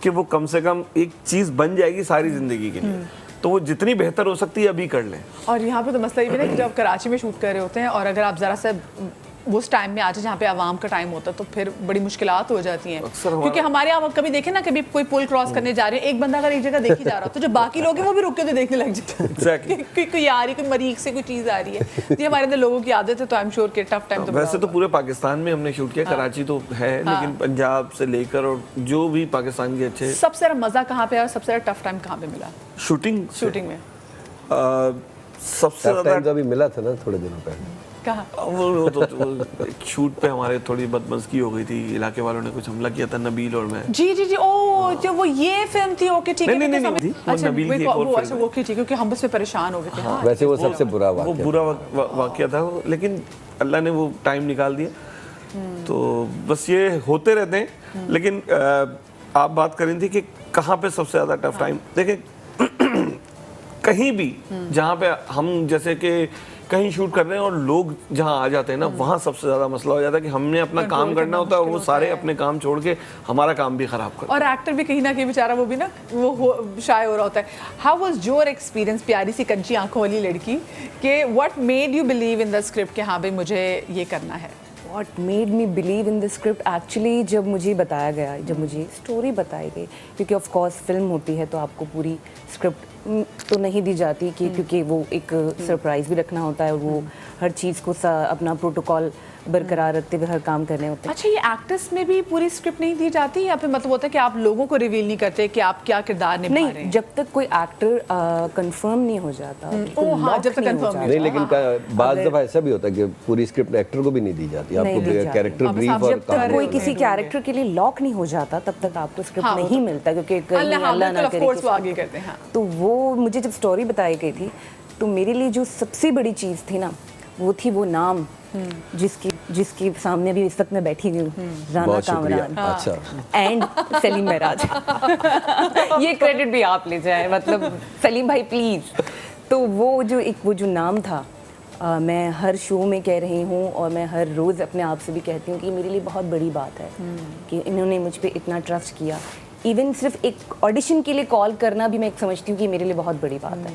कि वो कम से कम एक चीज़ बन जाएगी सारी ज़िंदगी के लिए, तो वो जितनी बेहतर हो सकती है अभी कर लें। और यहाँ पे तो मसला ये भी है कि जब कराची में शूट कर रहे होते हैं और अगर आप ज़रा सा उस टाइम में आ जाए जहाँ पे आवाम का टाइम होता है, तो फिर बड़ी मुश्किलात हो जाती हैं। क्योंकि हमारे यहाँ कभी देखें ना, कभी कोई पुल क्रॉस करने जा रहे हैं, एक बंदा अगर एक जगह देख ही जा रहा हो, तो जो बाकी लोग हैं वो भी रुक के तो देखने लग जाते हैं। कोई आ रही, कोई मरीज से कोई चीज़ आ रही है, ये हमारे अंदर लोगों की आदत है। तो आई एम श्योर कि टफ टाइम तो वैसे तो पूरे पाकिस्तान में हमने शूट किया, कराची तो है, लेकिन पंजाब से लेकर और जो भी पाकिस्तान के अच्छे। सबसे ज़्यादा मज़ा कहाँ पे और सबसे ज़्यादा टफ टाइम कहाँ पे मिला? शूटिंग में सबसे ज़्यादा अभी मिला था ना थोड़े दिनों पहले। वो शूट पे हमारे थोड़ी बदमज़गी हो गई थी, इलाके वालों ने कुछ हमला किया था, नबील और मैं। जी ओ, जो वो ये फिल्म थी, ओके ठीक है। नहीं, अच्छा नबील की एक और फिल्म। ओके ठीक है, क्योंकि हम बस पे परेशान हो गए थे। हाँ, वैसे वो सबसे बुरा वाकया था, लेकिन अल्लाह ने वो टाइम निकाल दिया, तो बस ये होते रहते हैं। लेकिन आप बात करें थी कि कहाँ पे सबसे ज़्यादा टफ टाइम, देखें कहीं भी जहाँ पे हम जैसे कि कहीं शूट कर रहे हैं और लोग जहाँ आ जाते हैं ना, वहाँ सबसे ज़्यादा मसला हो जाता है कि हमने अपना काम करना होता है और वो सारे अपने काम छोड़ के हमारा काम भी ख़राब करते हैं। और एक्टर भी कहीं ना कहीं बेचारा वो भी ना शाय हो रहा होता है। हाउ वाज योर एक्सपीरियंस, प्यारी सी कंची आंखों वाली लड़की, के what made you believe in the script कि हाँ भाई मुझे ये करना है? What made me believe in the script actually जब मुझे बताया गया, जब मुझे स्टोरी बताई गई, क्योंकि ऑफ कोर्स फिल्म होती है तो आपको पूरी स्क्रिप्ट तो नहीं दी जाती कि क्योंकि वो एक सरप्राइज भी रखना होता है और वो हर चीज़ को अपना प्रोटोकॉल बरकरार रखते हुए हर काम करने होते हैं। अच्छा, ये एक्टर्स में भी पूरी स्क्रिप्ट नहीं दी जाती या फिर मतलब होता है कि आप लोगों को रिवील नहीं करते कि आप क्या किरदार निभा रहे हैं? नहीं, जब तक कोई एक्टर कंफर्म नहीं हो जाता, हाँ, जब तक कंफर्म नहीं, लेकिन बाज़ दफ़ा ऐसा भी होता है कि पूरी स्क्रिप्ट एक्टर को भी नहीं दी जाती, आपको कैरेक्टर ब्रीफ और जब तक कोई किसी कैरेक्टर के लिए लॉक नहीं हो जाता तब तक आपको स्क्रिप्ट नहीं मिलता, क्योंकि अल्लाह ना करे। तो वो मुझे जब स्टोरी बताई गई थी तो मेरे लिए जो सबसे बड़ी चीज़ थी ना, वो थी वो नाम जिसकी सामने अभी इस वक्त मैं बैठी हुई हूँ, राना कामरान एंड सलीम महराज। ये क्रेडिट भी आप ले जाए, मतलब सलीम भाई प्लीज। तो वो जो नाम था मैं हर शो में कह रही हूँ और मैं हर रोज़ अपने आप से भी कहती हूँ कि मेरे लिए बहुत बड़ी बात है कि इन्होंने मुझ पे इतना ट्रस्ट किया। इवन सिर्फ एक ऑडिशन के लिए कॉल करना भी मैं एक समझती हूँ कि मेरे लिए बहुत बड़ी बात है।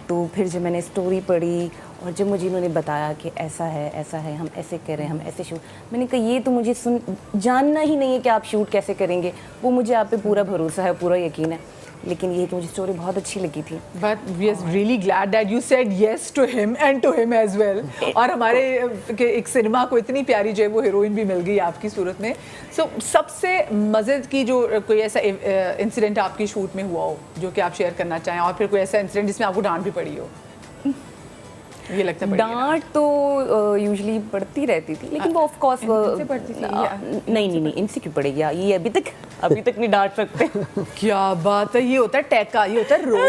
तो फिर जब मैंने स्टोरी पढ़ी और जब मुझे इन्होंने बताया कि ऐसा है, हम ऐसे करें, हम ऐसे शूट, मैंने कहा ये तो मुझे जानना ही नहीं है कि आप शूट कैसे करेंगे, वो मुझे आप पे पूरा भरोसा है, पूरा यकीन है। लेकिन ये कि मुझे स्टोरी बहुत अच्छी लगी थी। But we are really glad that you said yes to him and to him as well. और हमारे एक सिनेमा को इतनी प्यारी जो है वो हीरोइन भी मिल गई आपकी सूरत में। So सबसे मज़े की जो कोई ऐसा इंसिडेंट आपकी शूट में हुआ हो जो कि आप शेयर करना चाहें, और फिर कोई ऐसा इंसिडेंट जिसमें आपको डांट भी पड़ी हो? ये लगता है डांट तो यूजुअली पड़ती रहती थी, लेकिन वो ऑफ कोर्स नहीं इनसे क्यों पड़ेगी, ये अभी तक नहीं डांट सकते। क्या बात है, ये होता है टैका, ये होता है रोब।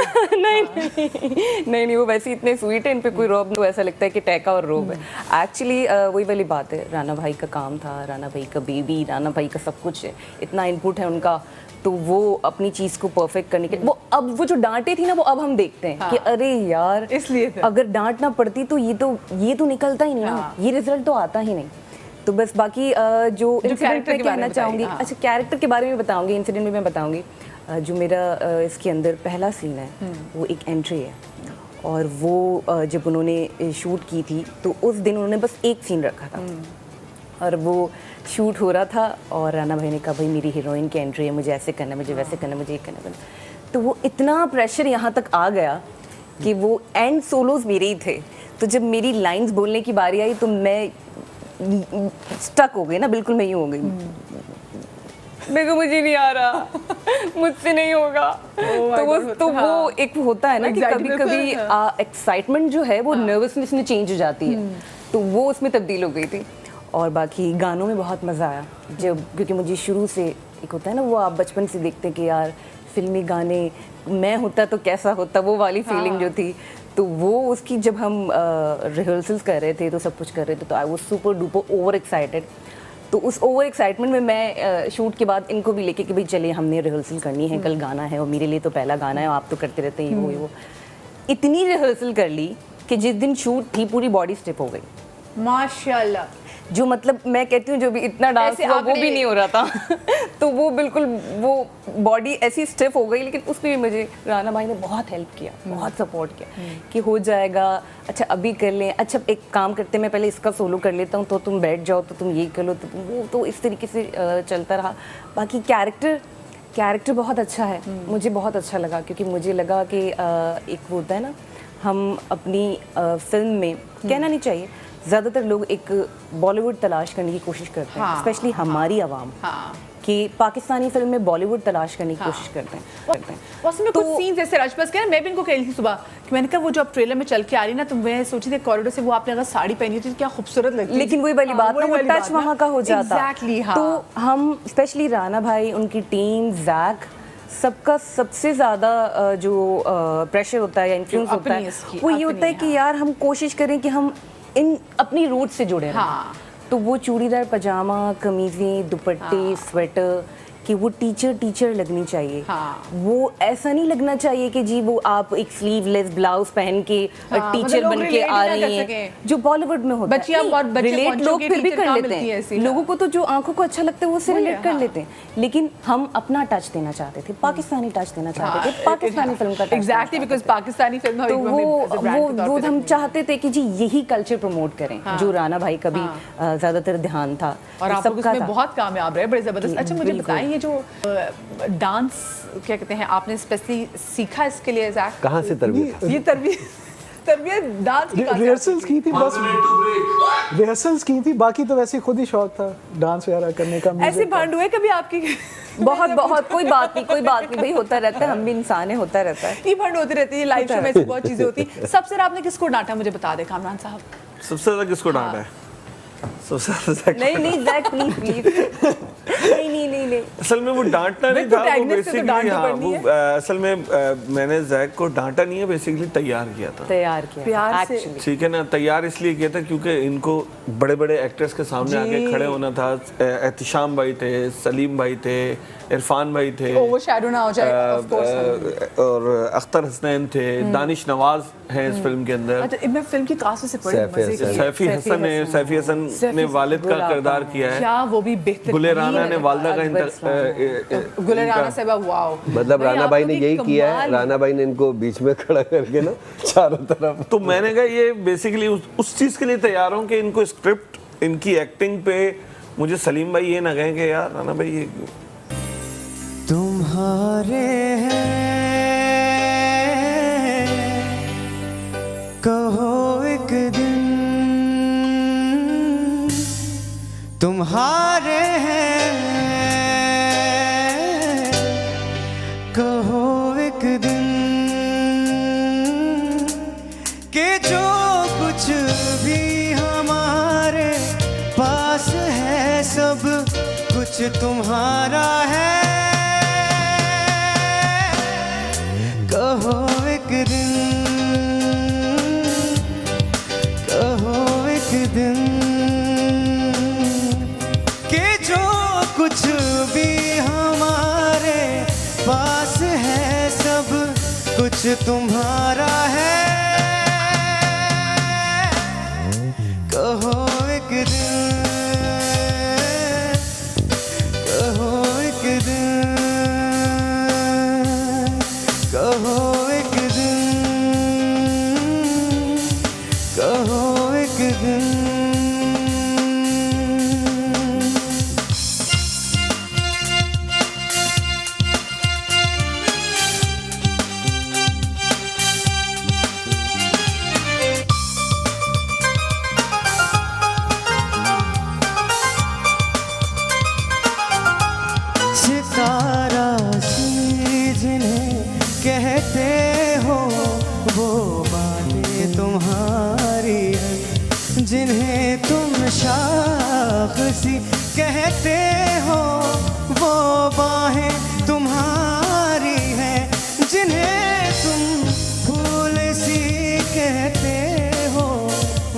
नहीं, वो वैसे इतने स्वीट है, इन पे कोई रोब तो ऐसा लगता है कि टैका और रोब है। एक्चुअली वही वाली बात है, राणा भाई का काम था, राणा भाई का बेबी, राणा भाई का सब कुछ है, इतना इनपुट है उनका, तो वो अपनी चीज को परफेक्ट करने के अब वो जो डांटे थी ना, वो अब हम देखते हैं कि अरे यार, इसलिए अगर डांट ना पड़ती तो ये तो निकलता ही नहीं ना, ये रिजल्ट तो आता ही नहीं। तो बस बाकी जो इंसिडेंट में कहना चाहूँगी, अच्छा कैरेक्टर के बारे में बताऊँगी, इंसिडेंट में मैं बताऊँगी। जो मेरा इसके अंदर पहला सीन है वो एक एंट्री है, और वो जब उन्होंने शूट की थी तो उस दिन उन्होंने बस एक सीन रखा था, और वो शूट हो रहा था और राणा भाई ने कहा भाई मेरी हीरोइन की एंट्री है, मुझे ऐसे करना है, मुझे वैसे करना है, मुझे ये करना है। तो वो इतना प्रेशर यहाँ तक आ गया कि वो एंड सोलोज मेरे ही थे, तो जब मेरी लाइंस बोलने की बारी आई तो मैं स्टक हो गई ना, बिल्कुल मैं यूँ हो गई, मेरे को मुझे नहीं आ रहा, मुझसे नहीं होगा। तो वो एक होता है ना कि कभी कभी एक्साइटमेंट जो है वो नर्वसनेस में चेंज हो जाती है, तो वो उसमें तब्दील हो गई थी। और बाकी गानों में बहुत मज़ा आया, जब क्योंकि मुझे शुरू से एक होता है ना, वो आप बचपन से देखते हैं कि यार फिल्मी गाने मैं होता तो कैसा होता, वो वाली फीलिंग जो थी, तो वो उसकी जब हम रिहर्सल्स कर रहे थे तो सब कुछ कर रहे थे, तो I was super duper over excited. तो उस ओवर एक्साइटमेंट में मैं शूट के बाद इनको भी लेके कि भाई चलिए हमने रिहर्सल करनी है, कल गाना है, और मेरे लिए तो पहला गाना है, आप तो करते रहते हैं ये वो। इतनी रिहर्सल कर ली कि जिस दिन शूट थी पूरी बॉडी स्टिफ हो गई माशाल्लाह। जो मतलब मैं कहती हूँ जो भी इतना डांस हुआ वो भी नहीं हो रहा था तो वो बिल्कुल वो बॉडी ऐसी स्टिफ हो गई, लेकिन उसमें भी मुझे राणा भाई ने बहुत हेल्प किया, बहुत सपोर्ट किया कि हो जाएगा, अच्छा अभी कर लें, अच्छा एक काम करते मैं पहले इसका सोलो कर लेता हूँ, तो तुम बैठ जाओ, तो तुम ये कर लो, तो वो तो इस तरीके से चलता रहा। बाकी कैरेक्टर बहुत अच्छा है, मुझे बहुत अच्छा लगा, क्योंकि मुझे लगा कि एक वो होता है ना, हम अपनी फिल्म में कहना नहीं चाहिए, ज़्यादातर लोग एक बॉलीवुड तलाश करने की कोशिश करते हैं, स्पेशली हमारी आवाम, कि पाकिस्तानी फिल्म में बॉलीवुड तलाश करने की कोशिश करते हैं। उसमें कुछ सीन्स ऐसे राजपास के ना, मैं भी इनको कह रही थी सुबह कि मैंने कहा वो जो आप ट्रेलर में चल के आ रही ना, तो मैं सोची थी कॉरिडोर से वो आपने अगर साड़ी पहनी थी क्या खूबसूरत लगती, लेकिन वही वाली बात ना, वो टच वहाँ का हो जाता। एग्जैक्टली, हाँ। तो हम स्पेशली राणा भाई, उनकी टीम, जैक, सबका सबसे ज़्यादा जो प्रेशर होता है या इन्फ्लुएंस होता है वो ये होता है कि यार हम कोशिश करें कि हम इन अपनी रूट से जुड़े रहें। तो वो चूड़ीदार पजामा, कमीज़ें, दुपट्टे, स्वेटर, कि वो टीचर लगनी चाहिए। वो ऐसा नहीं लगना चाहिए कि जी वो आप एक स्लीवलेस ब्लाउज पहन के टीचर बन के आ रही हैं, जो बॉलीवुड में होता है। रिलेट लोग फिर भी कर लेते हैं, लोगों को तो जो आंखों को अच्छा लगता है वो उससे रिलेट कर लेते हैं, लेकिन हम अपना टच देना चाहते थे, पाकिस्तानी टच देना चाहते थे, पाकिस्तानी फिल्म का एग्जैक्टली, बिकॉज़ पाकिस्तानी फिल्म तो वो हम चाहते थे कि जी यही कल्चर प्रमोट करें, जो राणा भाई का भी ज्यादातर ध्यान था, और आप लोग इसमें बहुत कामयाब रहे, बड़े जबरदस्त। अच्छा मुझे बताएं, जो डांस क्या कहते हैं आपने स्पेशली सीखा इसके लिए, ज़ैक कहाँ से तरबियत? ये तरबियत डांस की रिहर्सल्स की थी, बस रिहर्सल्स की थी, बाकी तो वैसे खुद ही शौक था डांस वगैरह करने का। ऐसे भंड हुए कभी आपकी? बहुत कोई बात नहीं भाई, होता रहता है, हम भी इंसान है, होता रहता है, ये भंड होती रहती है लाइफ में, ऐसी बहुत चीजें होती। सबसे ज्यादा आपने किसको डांटा मुझे बता दे कामरान साहब। सबसे ज्यादा किसको डांटा है? नहीं जैक प्लीज नहीं थे? असल में वो डांटना नहीं था, वो बेसिकली हाँ वो असल में मैंने जैक को डांटा नहीं है, बेसिकली तैयार किया था। तैयार किया प्यार से। actually। ठीक है ना, तैयार इसलिए किया था क्योंकि इनको बड़े बड़े एक्टर्स के सामने आके खड़े होना था। एहतिशाम भाई थे, सलीम भाई थे, इरफान भाई थे, ओवरशैडो ना हो जाए ऑफ कोर्स, और अख्तर हसनैन थे, दानिश नवाज हैं इस फिल्म के अंदर। अच्छा, मैं फिल्म की कास्ट से बड़े मजे की सैफी हसन है, सैफी हसन ने वालिद का किरदार किया है। क्या वो भी बेहतरीन। गुले राना ने वालदा का गुले राना साहब, वाओ। मतलब राना भाई ने यही किया है, राना भाई ने इनको बीच में खड़ा करके ना चारों तरफ। तो मैंने कहा ये बेसिकली उस चीज के लिए तैयार हूँ कि इनको स्क्रिप्ट, इनकी एक्टिंग पे मुझे सलीम भाई ये ना कहें कि यार राना भाई ये तुम्हारे हैं कहो एक दिन, तुम्हारे हैं कहो एक दिन, कि जो कुछ भी हमारे पास है सब कुछ तुम्हारा है। कहो एक दिन, कहो एक दिन, कि जो कुछ भी हमारे पास है सब कुछ तुम्हारा है। कहो एक दिन, कहो एक दिन, कहो एक दिन, कहो एक दिन। सितारा सी जिन्हें कहते हो वो बातें तुम्हारी हैं, जिन्हें तुम शाख़सी कहते हो वो बाहें तुम्हारी हैं, जिन्हें तुम फूल सी कहते हो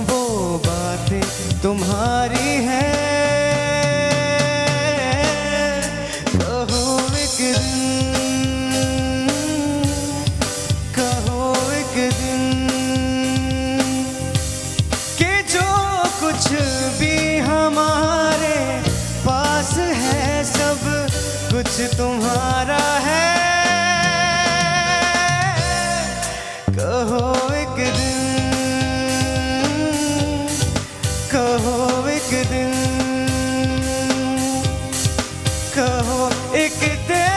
वो बातें तुम्हारी हैं। कुछ भी हमारे पास है सब कुछ तुम्हारा है। कहो एक दिन, कहो एक दिन, कहो एक दिन,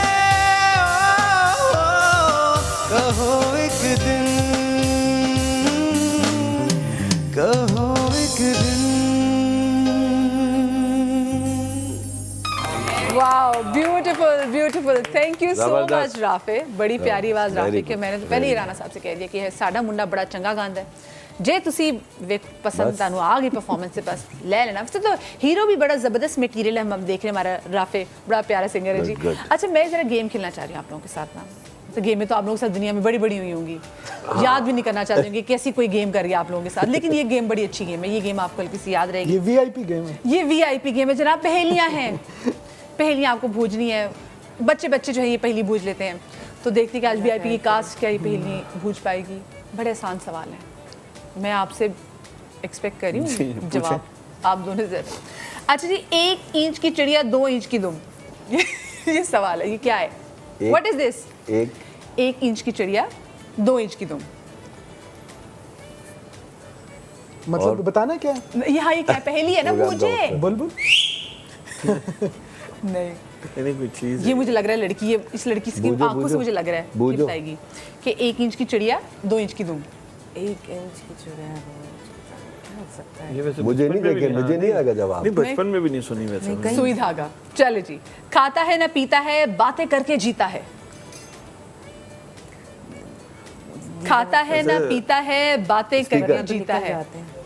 कहो एक दिन, कहो एक दिन। Wow, beautiful beautiful, thank you so जबरदस्त। मच राफे। बड़ी प्यारी आवाज़ राफे की। मैंने तो पहले ही राणा साहब से कह दिया कि साडा मुंडा बड़ा चंगा गांदा है। जे तुसी पसंद तानू आ गई परफॉर्मेंस से बस ले लेना। वैसे तो हीरो भी बड़ा ज़बरदस्त मटेरियल है, हम देख रहे हैं हमारा राफे बड़ा प्यारा सिंगर है जी। अच्छा, मैं ज़रा गेम खेलना चाह रही हूँ आप लोगों के साथ ना। तो गेम में तो आप लोगों के साथ दुनिया में बड़ी बड़ी हुई होंगी, याद भी नहीं करना चाहती होंगी कैसी कोई गेम कर रही है आप लोगों के साथ, लेकिन ये गेम बड़ी अच्छी गेम है। ये गेम आपको हल्की सी याद रहेगी। ये वीआईपी गेम है। ये वीआईपी गेम है जनाब। पहेलियाँ हैं, पहेलियाँ आपको बूझनी है। बच्चे बच्चे जो है ये पहेली बूझ लेते हैं। तो देखते कि आज वीआईपी की कास्ट क्या ये पहेली बूझ पाएगी। बड़े आसान सवाल है, मैं आपसे एक्सपेक्ट कर रही हूँ जवाब आप दोनों से। अच्छा जी, 1 इंच की चिड़िया 2 इंच की दुम, ये सवाल है, ये क्या है? What is this? 1 इंच की चिड़िया 2 इंच की दुम, मतलब बताना क्या है? यहाँ ये क्या पहेली है ना, पूछे। बुलबुल नहीं, कोई चीज ये मुझे लग रहा है लड़की, ये इस लड़की की आंखों से मुझे लग रहा है कि बताएगी कि 1 इंच की चिड़िया 2 इंच की दुम। 1 इंच की चिड़िया क्या हो सकता है? ये वैसे मुझे नहीं देखे, मुझे नहीं आएगा जवाब। नहीं, बचपन में भी नहीं सुनी वैसे। सुई धागा। चले जी, खाता है ना पीता है, बातें करके जीता है। खाता है ना पीता है, बातें करके जीता है।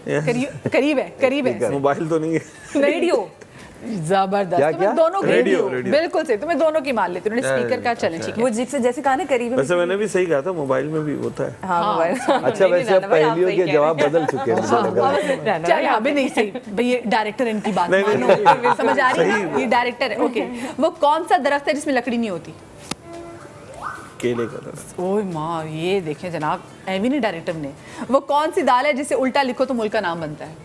करीब है, करीब है। मोबाइल तो नहीं है। रेडियो, जबरदस्त। क्या तुम्हें दोनों की रेडियो। बिल्कुल सही, तुम्हें दोनों की मान लेती हूँ। स्पीकर का चलें, ठीक है। वो जिससे जैसे कहा ना करीब वैसे मैंने भी सही कहा था, मोबाइल में भी होता है। हाँ मोबाइल। अच्छा वैसे अब पहेलियों के जवाब बदल चुके हैं मुझे लग रहा है। चल यहाँ भी नहीं सही भाई, ये डायरेक्टर इनकी बात मानो, समझ आ रही है ना? ये डायरेक्टर है। ओके, वो कौन सा दरख्त है जिसमें लकड़ी नहीं होती? केले का दरख्त। ओए माँ, ये देखें जनाब, एवी नहीं डायरेक्टर ने। वो कौन सी दाल है जिसे उल्टा लिखो तो मुल्क का नाम बनता है?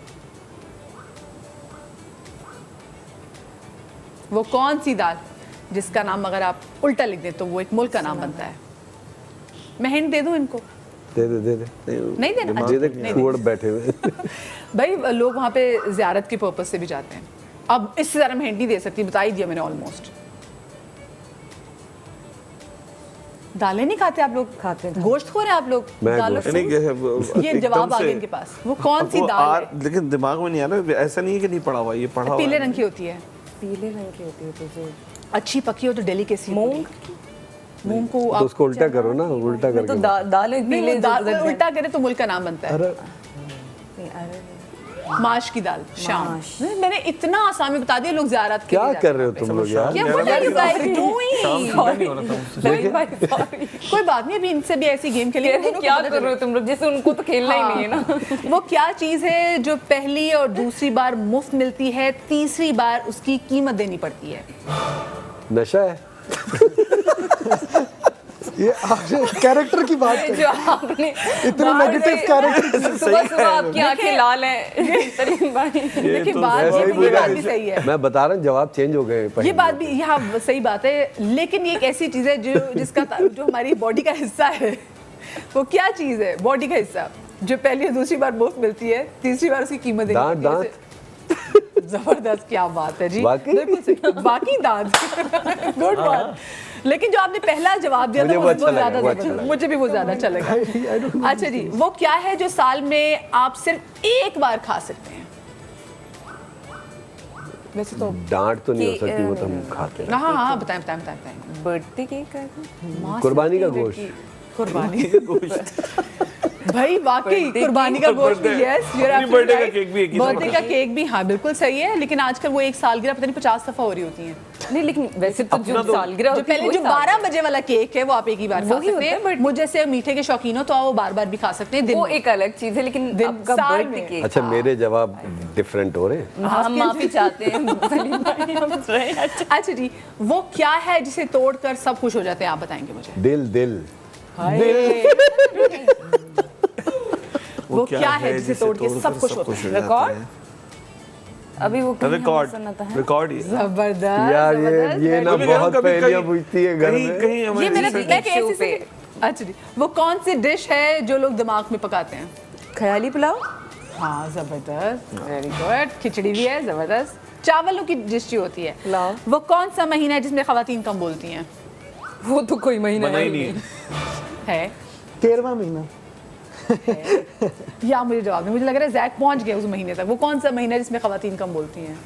वो कौन सी दाल जिसका नाम अगर आप उल्टा लिख दें तो वो एक मुल्क का नाम बनता है? मैं हिंट दे दूं इनको? दे दे नहीं देना? दे दे, नहीं छोड़ बैठे हुए। भाई लोग वहाँ पे ज़ियारत के पर्पस से भी जाते हैं। अब इससे ज़्यादा मैं हिंट नहीं दे सकती, बता ही दिया मैंने ऑलमोस्ट। दालें नहीं खाते आप लोग? खाते हैं। गोश्त खो रहे हैं आप लोग? मैं दालों गोश्त- से- नहीं, ये जवाब आ गया इनके पास। वो कौन सी दाल है? लेकिन दिमाग में नहीं आ रहा, ऐसा नहीं है कि नहीं पढ़ा हुआ, ये पढ़ा हुआ पीले है। रंग की होती है, पीले रंग की होती है तो जो अच्छी पकी हो तो डेलिकेसी। मूंग मूंग को तो आप उसको उल्टा करो ना, उल्टा तो करके दाल नहीं, पीले वो दाल उल्टा करे तो मुल्क का नाम बनता है। अरे माश की दाल, शाम। मैंने इतना आसामी बता दिया, लोग ज़ियारत के क्या लिए कर रहे हो जाते तुम लोग यार? हैं। What are you guys doing? नहीं हो रहा था मुझसे। कोई बात नहीं, अभी इनसे भी ऐसी गेम खेलेंगे। दोनों को क्या पता कर रहे हो तुम लोग? जैसे उनको तो खेलना ही नहीं है ना। वो क्या चीज़ है जो पहली और दूसरी बार मुफ्त मिलती है, तीसरी बार उसकी कीमत देनी पड़ती है? नशा है। ये कैरेक्टर की बात जो आपने इतने नेगेटिव कैरेक्टर सुबह सुबह आपकी आंखें लाल हैं सलीम भाई। देखिए तो बात ऐसे ही ये बोला बात भी सही है। मैं बता रहा हूँ जवाब चेंज हो गए ये पहेलियों बात भी यहाँ सही बात है, लेकिन ये एक ऐसी चीज़ है जो जो हमारी बॉडी का हिस्सा है। वो क्या चीज़ है? बॉडी का हिस्सा जो पहली और दूसरी बार मुफ्त मिलती है, तीसरी बार उसकी कीमत देनी दांत, पड़ती है। जबरदस्त, क्या बात है जी। वाकई? बिल्कुल सही। बाकी दांत। Good one. लेकिन जो आपने पहला जवाब दिया था मुझे वो वो अच्छा लगा, ज्यादा वो अच्छा जबरदस्त। लगा। मुझे भी वो ज्यादा अच्छा लगा। अच्छा जी, वो क्या है जो साल में आप सिर्फ एक बार खा सकते हैं? वैसे तो डांट तो नहीं हो सकती, वो तो हम खाते हैं। हाँ हाँ, बताएं बताएं बताएं बताएं। बर्थडे केक है कुर्बानी का गोश्त। कुर्बानी का गोश्त। भाई वाकई कुर्बानी का गोश्त भी, यस यू आर अपनी birthday का केक भी एक ही दफा बर्थडे का केक भी, हाँ बिल्कुल सही है। लेकिन आजकल वो एक सालगिरह पता नहीं 50 दफा हो रही होती है। नहीं, लेकिन वैसे तो जो सालगिरह जो होती है पहले वही जो 12 बजे वाला केक है वो आप एक ही बार खा वही सकते होता है, हैं। but- मुझ जैसे मीठे के शौकीन हो तो आप वो बार बार भी खा सकते हैं दिन वो में। एक अलग चीज है, लेकिन दिन आपका साल बर्थडे में। केक। अच्छा मेरे जवाब डिफरेंट हो रहे हैं। हम माफी चाहते हैं सलीम भाई, हम अच्छा जी, वो क्या है जिसे तोड़कर सब खुश हो जाते हैं? आप बताएंगे मुझे। दिल दिल वो क्या है जिसे तोड़ के सब खुश होते हैं? रिकॉर्ड अभी वो कहीं रिकॉर्ड हमें सुनाता है। रिकॉर्ड ही जबरदस्त। यार जबरदस्त, ये ना कभी कभी- बहुत कभी- पहेलियां कहीं- पूछती है घर कहीं में। कहीं ये हमारे मैंने जैसे- मैं कैसे issue पे। अच्छा जी, वो कौन सी डिश है जो लोग दिमाग में पकाते हैं? ख्याली पुलाव। हाँ जबरदस्त, वेरी गुड। खिचड़ी भी है, जबरदस्त। चावलों की डिश जो होती है। पुलाव। वो कौन सा महीना है जिसमें खवातीन कम बोलती हैं? वो तो कोई महीना बना ही नहीं है 13वां महीना या मुझे जवाब नहीं, मुझे लग रहा है जैक पहुंच गया उस महीने तक। वो कौन सा महीना है जिसमें खवातीन कम बोलती हैं?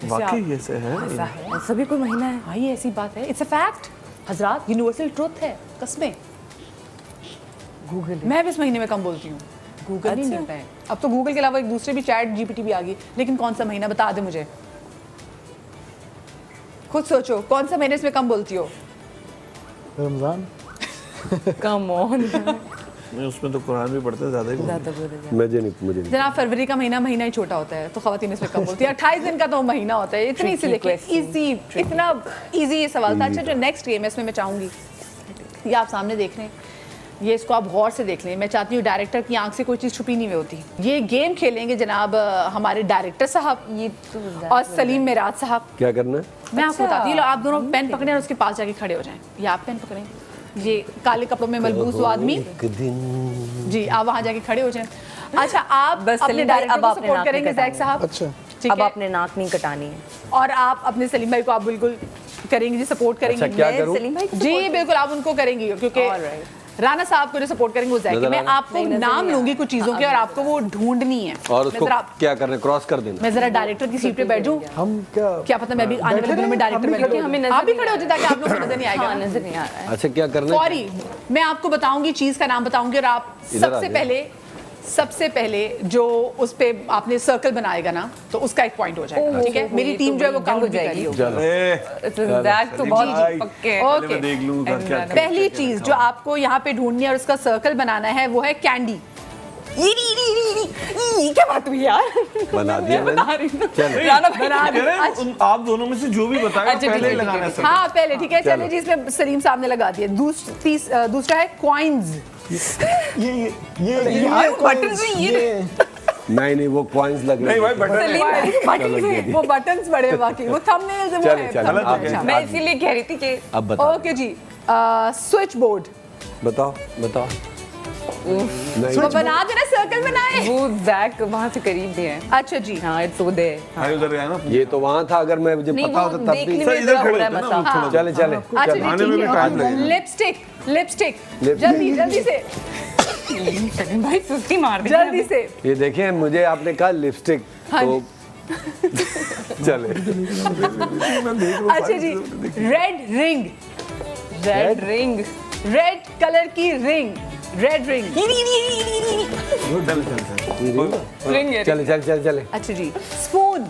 वाकई ऐसे है। ऐसा है, सभी कोई महीना है। हाँ ये ऐसी बात है, इट्स अ फैक्ट हजरात, यूनिवर्सल ट्रुथ है, कसमें। गूगल मैं भी इस महीने में कम बोलती हूँ। गूगल ही नहीं होता है अब तो। गूगल के अलावा एक दूसरे भी चैट जीपीटी भी आ गई। लेकिन कौन सा महीना बता दे मुझे, खुद सोचो कौन सा महीने इसमें कम बोलती हो? Ramzan come on. नहीं, उसमें तो कुरान भी पढ़ते हैं ज्यादा ही बोलते हैं। मुझे नहीं जनाब फरवरी का महीना ही छोटा होता है तो खवातीन इसमें कम बोलती है। 28 दिन का तो महीना होता है। इतनी से लेके इजी, इतना इजी ये सवाल था। अच्छा जो नेक्स्ट गेम है इसमें मैं चाहूँगी, ये आप सामने देख रहे हैं, ये इसको आप गौर से देख लें। मैं चाहती हूँ डायरेक्टर की आंख से कोई चीज़ छुपी नहीं हुई होती। ये गेम खेलेंगे जनाब हमारे डायरेक्टर साहब ये तो और सलीम मेराज साहब। क्या करना है? मैं आपको बताती हूँ, आप दोनों पेन पकड़ें और उसके पास जाके खड़े हो जाएं। ये आप पेन पकड़ें, ये काले कपड़ों में मलबूस वो आदमी एक दिन जी, आप वहाँ जाके खड़े हो जाएं। अच्छा आप बस अपने सलीम भाई, डायरेक्टर अब को आपने सपोर्ट नाक करेंगे नहीं जैक कटानी। साहब। अच्छा ठीक अब है, आपने नाक नहीं कटानी है। और आप अपने सलीम भाई को आप बिल्कुल करेंगे जी, सपोर्ट करेंगे। अच्छा, क्या मैं करूं? सलीम भाई को जी support बिल्कुल आप उनको करेंगी, क्योंकि Alright. राना साहब को जो सपोर्ट करेंगे वो जैक। नजर आ मैं रहा है? आपको नहीं, नजर नाम नहीं आ लूंगी कुछ चीज़ों के और आपको वो ढूंढनी है। और मैं उसको जरा क्या करना है? क्रॉस कर देना। मैं जरा डायरेक्टर की सीट पे बैठ जाऊं, हम क्या क्या पता मैं भी आने वाले दिनों में डायरेक्टर बन क्योंकि हमें जाऊं। नजर आप भी नहीं खड़े हो आ जाए ताकि आप लोग को नजर नहीं आएगा हाँ, ना। नजर नहीं आ रहा है। अच्छा क्या करना है? सॉरी, मैं आपको बताऊंगी, चीज का नाम बताऊंगी और आप इधर आ सबसे जाओ। पहले सबसे पहले जो उस पे आपने सर्कल बनाएगा ना तो उसका एक पॉइंट हो जाएगा, ठीक है? मेरी टीम जो है वो काउंट भी करी होगी। दैट तो बहुत पक्के। ओके, देख लूंगा क्या पहली चीज जो आपको यहाँ पे ढूंढनी है और उसका सर्कल बनाना है वो है कैंडी। ये क्या बात हुई यार? बना दिया मैंने। चलो राना बना भाई दिया। आप दोनों में से जो भी बताएगा अच्छा, पहले ही ठीक है, लगाना है। हाँ पहले, ठीक है, चलिए जी, इसमें सलीम साहब ने लगा दिया। दूसरा है कॉइन्स। यार बटन से ये नहीं वो कॉइन्स लग रहे नहीं भाई बटन सलीम भाई बटन से वो बटन्स बड़े हैं बाकी, वो थंबनेल से वो चले, है चले, thumbnail। आप- अच्छा। मैं इसीलिए कह रही थी कि अब बताओ ओके जी, स्विच बोर्ड बताओ नहीं वो बना देना, सर्कल बनाए। वो जैक वहां से करीब भी है। अच्छा जी, हाँ इट्स ओवर देयर। भाई उधर है ना। ये तो वहाँ था, अगर मैं मुझे नहीं पता वो होता तब भी देखने सर, में इधर जरा खड़े हो रहा है होते हैं ना, मसा। चले चले अच्छा जी, आने में भी ठीक टाइम है। लगेगा। Lipstick Lipstick। जल्दी जल्दी से, सलीम भाई सुस्ती मार दी जल्दी से। ये देखें, मुझे आपने कहा लिपस्टिक हाँ तो चले अच्छा जी, red ring, red ring red colour की रिंग, रेड रिंग। रिंग है। चले चले चले चले अच्छा जी, स्पून,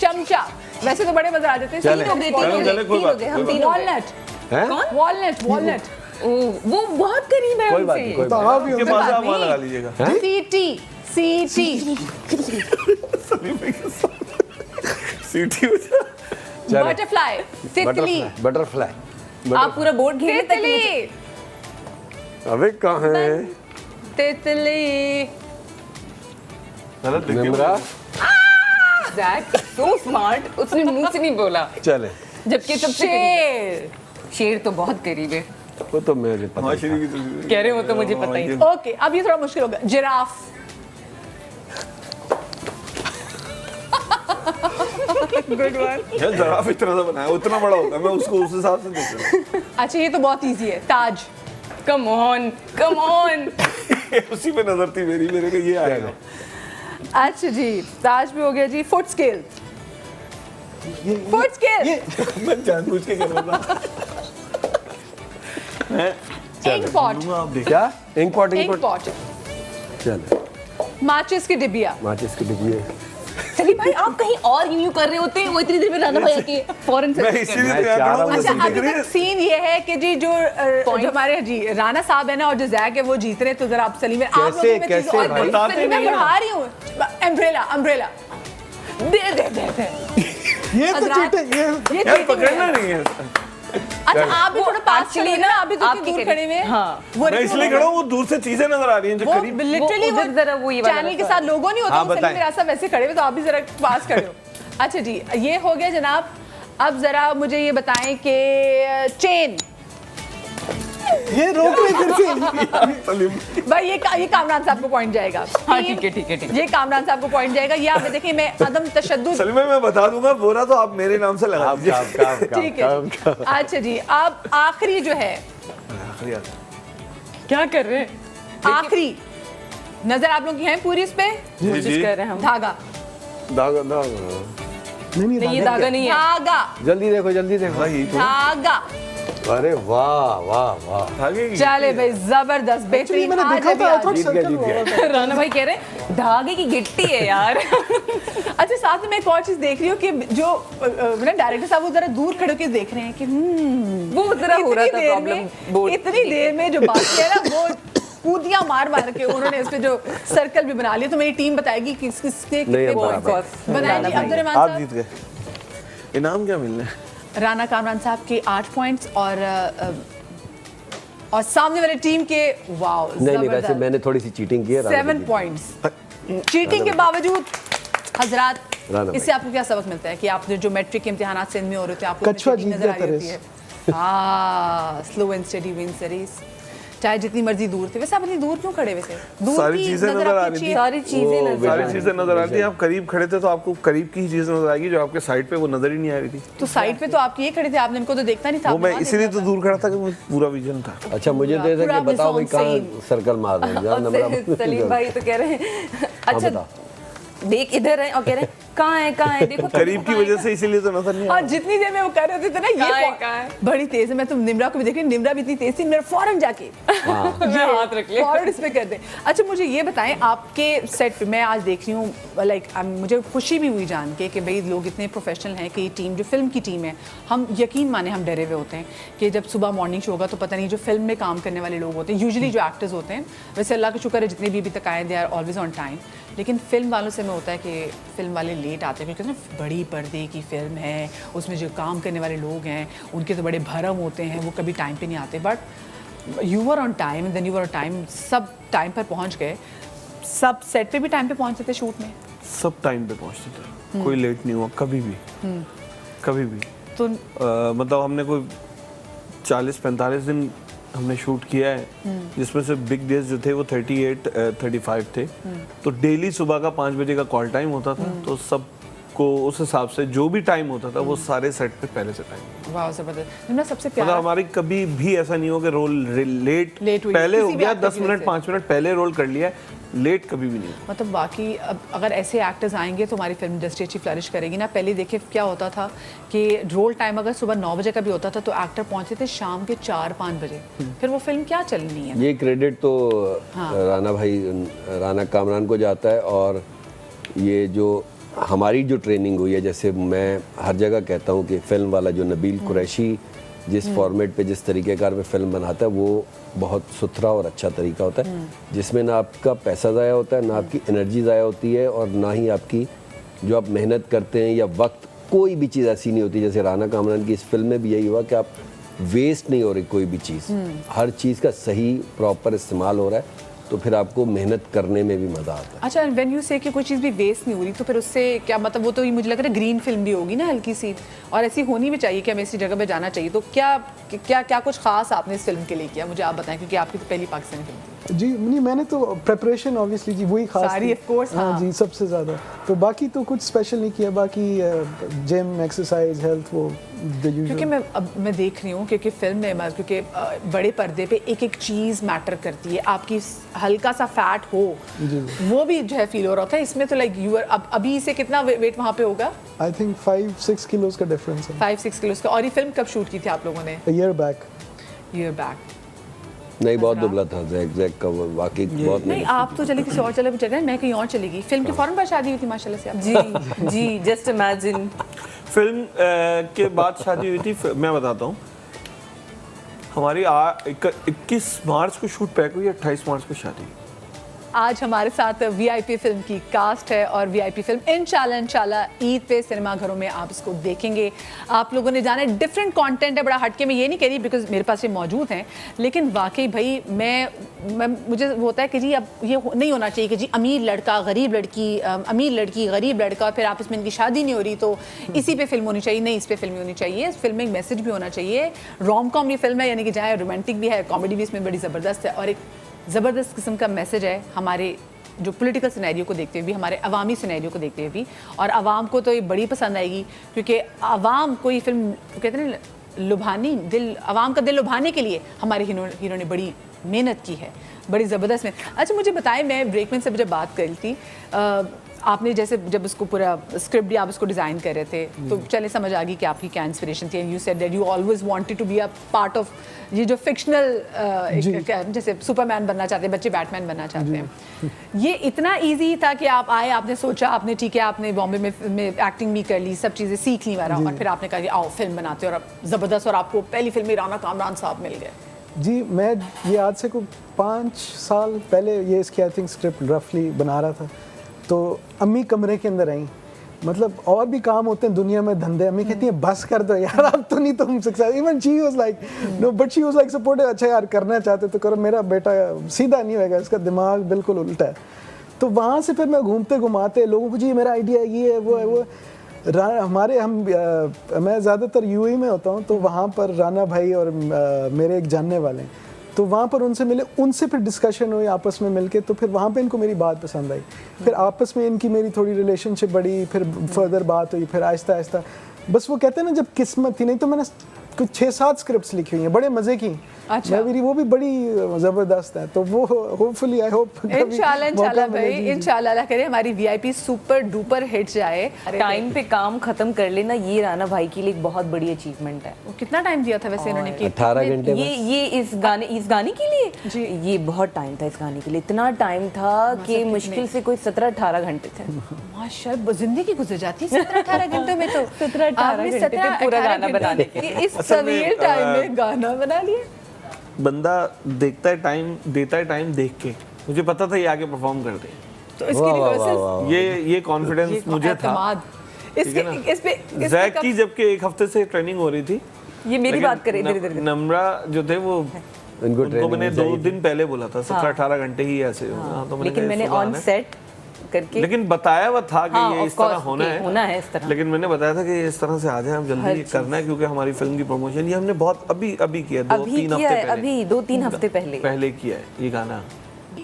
चमचा। वैसे तो बड़े मजा आ जाते हैं। चले। तीन हो गए, चले, कोई बात नहीं, कोई बात वॉलनट, हैं वॉलनट, वॉलनट। वो बहुत करीब है कोई बात नहीं, उनसे। कोई तो बात आप भी के होते पास आप वहाँ लगा लीजिएगा। सीटी, सीटी, सीटी हो जा। चले। बटरफ्लाई, तितली, बटरफ्लाई आप पूरा बोर्ड घेरे तक तितली, अबे कहाँ है तितली। गलत लिख के निम्रा जैक सो स्मार्ट, उसने मुंह से नहीं बोला, चले जबकि सबसे शेर। शेर तो बहुत करीब है। वो तो मुझे पता माशरी था। की तो कह रहे हो तो मुझे पता ही था। ओके, अब ये थोड़ा मुश्किल होगा। जिराफ, यार जराफ इतना सा बनाया, उतना बड़ा होगा, मैं उसको उस हिसाब से देखता अच्छा ये तो बहुत इजी है। ताज, कम ऑन कम ऑन। हूँ। उसी पे नजर थी मेरे को ये आएगा। अच्छा जी, ताज भी हो गया जी। फुट स्केल, फुट स्केल, मैं जानबूझ के कर रहा था। इंक पॉट, लूंगा, आप देखिए। क्या इंक पॉट इंक पॉट, चले माचिस की डिबिया। माचिस की डिब्बी है। सलीम भाई आप कहीं और यूं कर रहे होते हैं, वो इतनी देर में राना भाई आके फौरन से मैं इसीलिए मैं तैयार चाह खड़ा रहा हूँ, हूँ अच्छा तुम अभी देख रही तक है? सीन ये है कि जी जो हमारे जी राणा साहब है ना और जो जैक है वो जीत रहे हैं, तो जरा आप सलीम आप लोगों कैसे- में कैसे चीज़ और भाई? बताते सलीम मैं नहीं हैं। बढ़ा रही हूँ। अम्ब्रेला, अम्ब्रेला दे दे दे दे। ये तो हजरात, चीटिंग, ये ये यार cheating पकड़ना है। नहीं है। अच्छा आप भी थोड़ा पास actually चलिए ना, आप भी तो आपके दूर करीब। खड़े हुए हैं। हाँ। वो मैं इसलिए खड़ा हूँ, वो दूर से चीजें नजर आ रही हैं जो वो करीब। लिटरली वो उधर जरा वो ये वाला चैनल के रास्ता साथ लोगो नहीं होता, हाँ, वो सलीम बताएं। मेरे साथ वैसे खड़े हुए, तो आप भी जरा पास खड़े हो। अच्छा जी, ये हो गया जनाब। अब जरा मुझे ये बताएं कि चेन, ये रोक रहे फिर से। भाई ये कामरान साहब को पॉइंट जाएगा। हाँ ठीक है ठीक है ठीक है। ये कामरान साहब को पॉइंट जाएगा। ये आप देखिए, मैं अदम तशद्दुद। सलीम भाई मैं बता दूंगा, बोरा तो आप मेरे नाम से लगा दीजिए। ठीक है। अच्छा जी, अब आखिरी जो है, क्या कर रहे हैं? आखिरी नजर आप लोग की है पूरी इस पे। जी कोशिश जी। कर रहे हैं हम। धागा, धागा धागा नहीं नहीं ये धागा नहीं है। धागा, जल्दी देखो जल्दी देखो। हाँ, यही तो। धागा। अरे वाह वाह वाह धागे की- चले भाई, जबरदस्त, बेहतरीन। मैंने आज देखा अभी था, I आज। thought जीत गया, circle जीत गया। हुआ था। राना भाई कह रहे हैं धागे की गिट्टी है यार। अच्छा साथ में मैं एक और चीज देख रही हूँ कि जो डायरेक्टर साहब वो जरा दूर खड़े होकर देख रहे हैं कि वो जरा हो रहा था इतनी देर प्रॉब्लम में, बोर्ड। इतनी देर में जो बाकी है ना वो कूदियां मार मार के उन्होंने इस पे जो सर्कल भी बना लिया। तो मेरी टीम बताएगी किस किसके नहीं, कितने बराबर। points बनाएगी। अब्दुर्रहमान आप साहब, जीत गए। इनाम क्या मिलना है? राना कामरान साहब के 8 पॉइंट्स और सामने वाली टीम के वाओ नहीं वैसे मैंने थोड़ी सी चीटिंग की है। 7 पॉइंट्स। चीटिंग के बावजूद हजरात, राना भाई। इससे आपको क्या सबक मिलता है कि आप जो मैट्रिक के इम्तिहान सिंध में हो रहे थे, आपको कछुआ cheating जीत नजर आ गया रही होती है। Slow and steady wins the race. चाहे जितनी मर्जी दूर थे, वैसे आप इतनी दूर क्यों खड़े हुए थे? दूर सारी की चीजें नजर आ आपकी रही थी। सारी चीजें नजर सारी आ रही चीजें नजर आ रही थी। आप करीब खड़े थे तो आपको करीब की ही चीजें नजर आएगी, जो आपके साइड पे वो नजर ही नहीं आ रही थी। तो साइड पे तो आप ये खड़े थे, आपने इनको तो देखता नहीं था। वो आपने मैं वहाँ इसीलिए देखा तो था। दूर खड़ा था कि मुझे पूरा विजन था। अच्छा मुझे दे पूरा कि आपने बताओ भाई song कहाँ सही। सर्कल मार रहे हैं जहाँ नंबर अब सलीम भाई तो कह रहे हैं अच्छा बताओ। देख इधर है और कह रहे हैं कहाँ है देखो करीब की वजह से इसीलिए तो नजर नहीं आ हाँ रहा। जितनी देर में वो कर रहे थे ना ये कहाँ है? बड़ी तेज है। मैं तो निम्रा को भी देख रही हूँ, निम्रा भी इतनी तेज थी, मेरा फौरन जाके मैं हाथ रख लिया। फौरन इस पे कर दे। अच्छा मुझे ये बताएं, आपके सेट पे मैं आज देख रही हूँ लाइक मुझे खुशी भी हुई जान के कि भाई लोग इतने प्रोफेशनल हैं कि टीम जो फिल्म की टीम है, हम यकीन माने हम डरे हुए होते हैं कि जब सुबह मॉर्निंग शो होगा तो पता नहीं जो फिल्म में काम करने वाले लोग होते हैं, यूजुअली जो एक्टर्स होते हैं, वैसे अल्लाह का शुक्र है जितने भी अभी तक आए they are always on time, लेकिन फिल्म वालों से में होता है कि फिल्म वाले लेट आते हैं क्योंकि ना बड़ी पर्दे की फिल्म है, उसमें जो काम करने वाले लोग हैं उनके तो बड़े भरम होते हैं, वो कभी टाइम पे नहीं आते। But you were on time, then you were on time, सब टाइम पर पहुंच गए। सब सेट पे भी टाइम पे पहुंचते थे शूट में? सब टाइम पे पहुंचते थे, कोई लेट नहीं हुआ कभी भी, कभी भी। तो मतलब हमने कोई 40-45 दिन हमने शूट किया है, जिसमें से बिग डेज जो थे वो 38-35 थे। तो डेली सुबह का 5 बजे का कॉल टाइम होता था, तो सबको उस हिसाब से जो भी टाइम होता था वो सारे सेट पे पहले से टाइम। वाह जबरदस्त। निम्रा सबसे मतलब प्यारा हमारी कभी भी ऐसा नहीं हो कि रोल लेट हुई, पहले हो किसी भी गया, actor 10 की वजह मिनट से। 5 मिनट पहले रोल कर लिया, लेट कभी भी नहीं। मतलब बाकी अब अगर ऐसे एक्टर्स आएंगे तो हमारी फिल्म इंडस्ट्री अच्छी फ्लरिश करेगी ना। पहले देखिए क्या होता था कि रोल टाइम अगर सुबह 9 बजे का भी होता था तो एक्टर पहुंचते थे शाम के 4-5 बजे, फिर वो फिल्म क्या चलनी है। ये क्रेडिट तो राना कामरान को जाता है। और ये जो हमारी जो ट्रेनिंग हुई है, जैसे मैं हर जगह कहता हूँ कि फिल्म वाला जो नबील कुरैशी जिस फॉर्मेट पे जिस तरीक़ेकार में फिल्म बनाता है वो बहुत सुथरा और अच्छा तरीका होता है, जिसमें ना आपका पैसा ज़ाया होता है, ना आपकी एनर्जी ज़ाया होती है, और ना ही आपकी जो आप मेहनत करते हैं या वक्त, कोई भी चीज़ ऐसी नहीं होती। जैसे राना कामरान की इस फिल्म में भी यही हुआ कि आप वेस्ट नहीं हो रही कोई भी चीज़, हर चीज़ का सही प्रॉपर इस्तेमाल हो रहा है, तो फिर आपको मेहनत करने में भी मज़ा आता है। अच्छा व्हेन यू से कि कोई चीज़ भी वेस्ट नहीं हो रही तो फिर उससे क्या मतलब, वो तो ये मुझे लग रहा है ग्रीन फिल्म भी होगी ना हल्की सी, और ऐसी होनी भी चाहिए कि हमें ऐसी जगह पे जाना चाहिए। तो क्या क्या क्या कुछ खास आपने इस फिल्म के लिए किया, मुझे आप बताएं, क्योंकि आपकी तो पहली पाकिस्तानी फिल्म थी। जी नहीं, मैंने तो प्रिपरेशन ऑब्वियसली जी वही खास सारी थी। of course, हाँ। जी सबसे ज़्यादा, तो बाकी तो कुछ स्पेशल नहीं किया, बाकी जिम एक्सरसाइज हेल्थ वो the usual। क्योंकि मैं देख रही हूँ क्योंकि फिल्म में क्योंकि बड़े पर्दे पे एक एक चीज़ मैटर करती है, आपकी हल्का सा फैट हो वो भी जो है फील हो रहा था इसमें। तो लाइक यू आर अभी से कितना वेट वहाँ पे होगा? आई थिंक 5-6 किलोज का डिफरेंस है। 5-6 किलो का। और ये फिल्म कब शूट की थी आप लोगों ने? Year back. नहीं, बहुत दुबला था जैक का, वाकई बहुत नहीं आप तो चले किसी और चले जगह, मैं कहीं और चली गई। फिल्म के फौरन बाद शादी हुई थी माशाल्लाह से आप? जी जस्ट इमेजिन। फिल्म के बाद शादी हुई थी। मैं बताता हूँ, हमारी 21 मार्च को शूट पैक हुई, 28 मार्च को शादी। आज हमारे साथ वीआईपी फिल्म की कास्ट है और वीआईपी फिल्म इंशाल्लाह ईद पे सिनेमा घरों में आप इसको देखेंगे। आप लोगों ने जाना डिफरेंट कंटेंट है, बड़ा हटके, मैं ये नहीं कह रही बिकॉज मेरे पास ये मौजूद हैं, लेकिन वाकई भाई मैं मुझे होता है कि जी अब ये नहीं होना चाहिए कि जी अमीर लड़का गरीब लड़की, अमीर लड़की गरीब लड़का, फिर आपस में इनकी शादी नहीं हो रही तो इसी पे फिल्म होनी चाहिए। नहीं, इस पे फिल्म होनी चाहिए, इस फिल्म में एक मैसेज भी होना चाहिए। रोम कॉम ये फिल्म है, यानी कि जहाँ रोमांटिक भी है, कॉमेडी भी इसमें बड़ी ज़बरदस्त है, और एक ज़बरदस्त किस्म का मैसेज है हमारे जो पॉलिटिकल सिनेरियो को देखते हुए भी, हमारे अवामी सिनेरियो को देखते हुए भी। और आवाम को तो ये बड़ी पसंद आएगी क्योंकि आवाम को ये फिल्म कहते हैं लुभानी, दिल आवाम का दिल लुभाने के लिए हमारे हीरो ने बड़ी मेहनत की है, बड़ी ज़बरदस्त में। अच्छा मुझे बताएं, मैं ब्रेकमैन से जब बात कर रही थी, आपने जैसे जब उसको पूरा स्क्रिप्ट भी आप उसको डिज़ाइन कर रहे थे तो चले समझ आ गई कि आपकी क्या इंस्पिरेशन थी। And you said that you always wanted to be a part of ये जो फिक्शनल जैसे सुपरमैन बनना चाहते हैं बच्चे, बैटमैन बनना चाहते हैं। ये इतना ईजी था कि आप आए, आपने सोचा, आपने ठीक है, आपने बॉम्बे में एक्टिंग भी कर ली, सब चीज़ें सीख ली वाला, और फिर आपने कहा कि आओ फिल्म बनाते, और ज़बरदस्त, और आपको पहली फिल्म में राना कामरान साहब मिल गए। जी मैं ये आज से कोई 5 साल पहले ये इसकी आई थिंक स्क्रिप्ट रफली बना रहा था, तो अम्मी कमरे के अंदर आई, मतलब और भी काम होते हैं दुनिया में, धंधे, अम्मी कहती है बस कर दो यार, अब तो नहीं तुम success. Even she was like no, but she was like supportive, अच्छा यार करना चाहते तो करो, मेरा बेटा सीधा नहीं होएगा, इसका दिमाग बिल्कुल उल्टा है। तो वहाँ से फिर मैं घूमते घुमाते लोगों को, जी मेरा आइडिया ये है वो है वो, मैं ज़्यादातर यूएई में होता हूँ, तो वहाँ पर राना भाई और मेरे एक जानने वाले हैं, तो वहाँ पर उनसे मिले, उनसे फिर डिस्कशन हुई आपस में मिलके, तो फिर वहाँ पे इनको मेरी बात पसंद आई, फिर आपस में इनकी मेरी थोड़ी रिलेशनशिप बढ़ी, फिर फर्दर बात हुई, फिर आहिस्ता आहिस्ता बस वो कहते हैं ना जब किस्मत थी, नहीं तो मैंने कुछ 6-7 स्क्रिप्ट्स लिखी हुई हैं, बड़े मजे की। अच्छा। मेरी वो भी बड़ी ज़बरदस्त है, तो वो होपफुली आई होप इंशाल्लाह भाई, इंशाल्लाह अल्लाह करे हमारी वीआईपी सुपर डुपर हिट जाए। टाइम पे काम खत्म कर लेना, ये राना भाई के लिए एक बहुत बड़ी अचीवमेंट है। वो कितना टाइम दिया था वैसे इन्होंने? 18 घंटे ये इस गाने के लिए जी। ये बहुत टाइम था इस गाने के लिए, इतना टाइम था कि मुश्किल से कोई 17-18 घंटे थे। माशाल्लाह जिंदगी गुजर जाती है 17-18 घंटों में। तो 17-18 घंटे थे पूरा गाना बनाने के। इस सवीर टाइम में गाना बना लिए। बंदा देखता है टाइम, देता है टाइम देख के। मुझे पता था ये आगे परफॉर्म करते हैं, तो इसकी रिहर्सल, ये कॉन्फिडेंस मुझे था। इस पे जैक की जबकि 1 हफ्ते से ट्रेनिंग हो रही थी, ये मेरी बात करे धीरे-धीरे। नम्रा जो थे वो उनको मैंने 2 दिन पहले बोला था 17-18 घंटे ही ऐसे। तो लेकिन मैंने ऑन सेट करके, लेकिन बताया हुआ था कि ये इस तरह होना है इस तरह। लेकिन मैंने बताया था कि इस तरह से आ जाए, हम जल्दी करना है क्योंकि हमारी फिल्म की प्रमोशन ये हमने बहुत अभी किया, 2-3 हफ्ते पहले, अभी 2-3 हफ्ते पहले किया है ये गाना।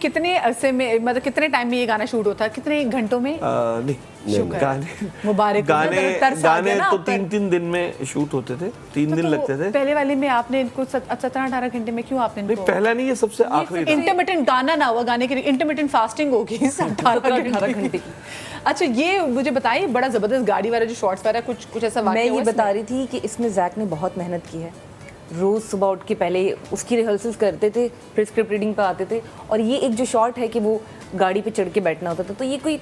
कितने अरसे में, मतलब कितने टाइम में ये गाना शूट होता है, कितने घंटों में? नहीं, गाने मुबारक गाने तो 3 दिन में शूट होते थे, 3 दिन लगते थे। पहले वाले में आपने इनको 17-18 घंटे में क्यों आपने इनको? पहला नहीं, ये सबसे आखिरी था। इंटरमिटेंट गाना ना हुआ, गाने के लिए इंटरमिटेंट फास्टिंग होगी 18 घंटे की। अच्छा, ये मुझे बताइए, बड़ा जबरदस्त गाड़ी वाला जो शॉट्स वाला कुछ ऐसा मैं ये बता रही थी कि इसमें जैक ने बहुत मेहनत की है। रोज़ सुबह उठ के पहले उसकी रिहर्सल्स करते थे, फिर स्क्रिप्ट रीडिंग पे आते थे। और ये एक जो शॉट है कि वो गाड़ी पे चढ़ के बैठना होता था, तो ये कोई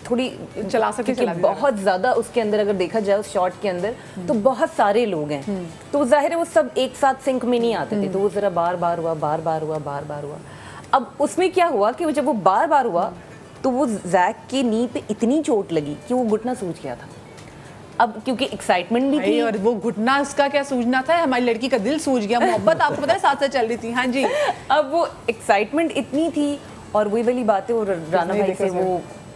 थोड़ी चला सके, बहुत ज़्यादा उसके अंदर अगर देखा जाए उस शॉट के अंदर तो बहुत सारे लोग हैं, तो जाहिर है वो सब एक साथ सिंक में नहीं आते थे, तो वो ज़रा बार बार हुआ। अब उसमें क्या हुआ कि जब वो बार बार हुआ तो वो जैक की नी पे इतनी चोट लगी कि वो घुटना सूज गया था। अब क्योंकि एक्साइटमेंट भी थी, और वो घुटना उसका क्या सूझना था, हमारी लड़की का दिल सूझ गया, मोहब्बत आपको पता है साथ साथ चल रही थी। हाँ जी। अब वो एक्साइटमेंट इतनी थी और वही वाली बातें, वो राना भाई से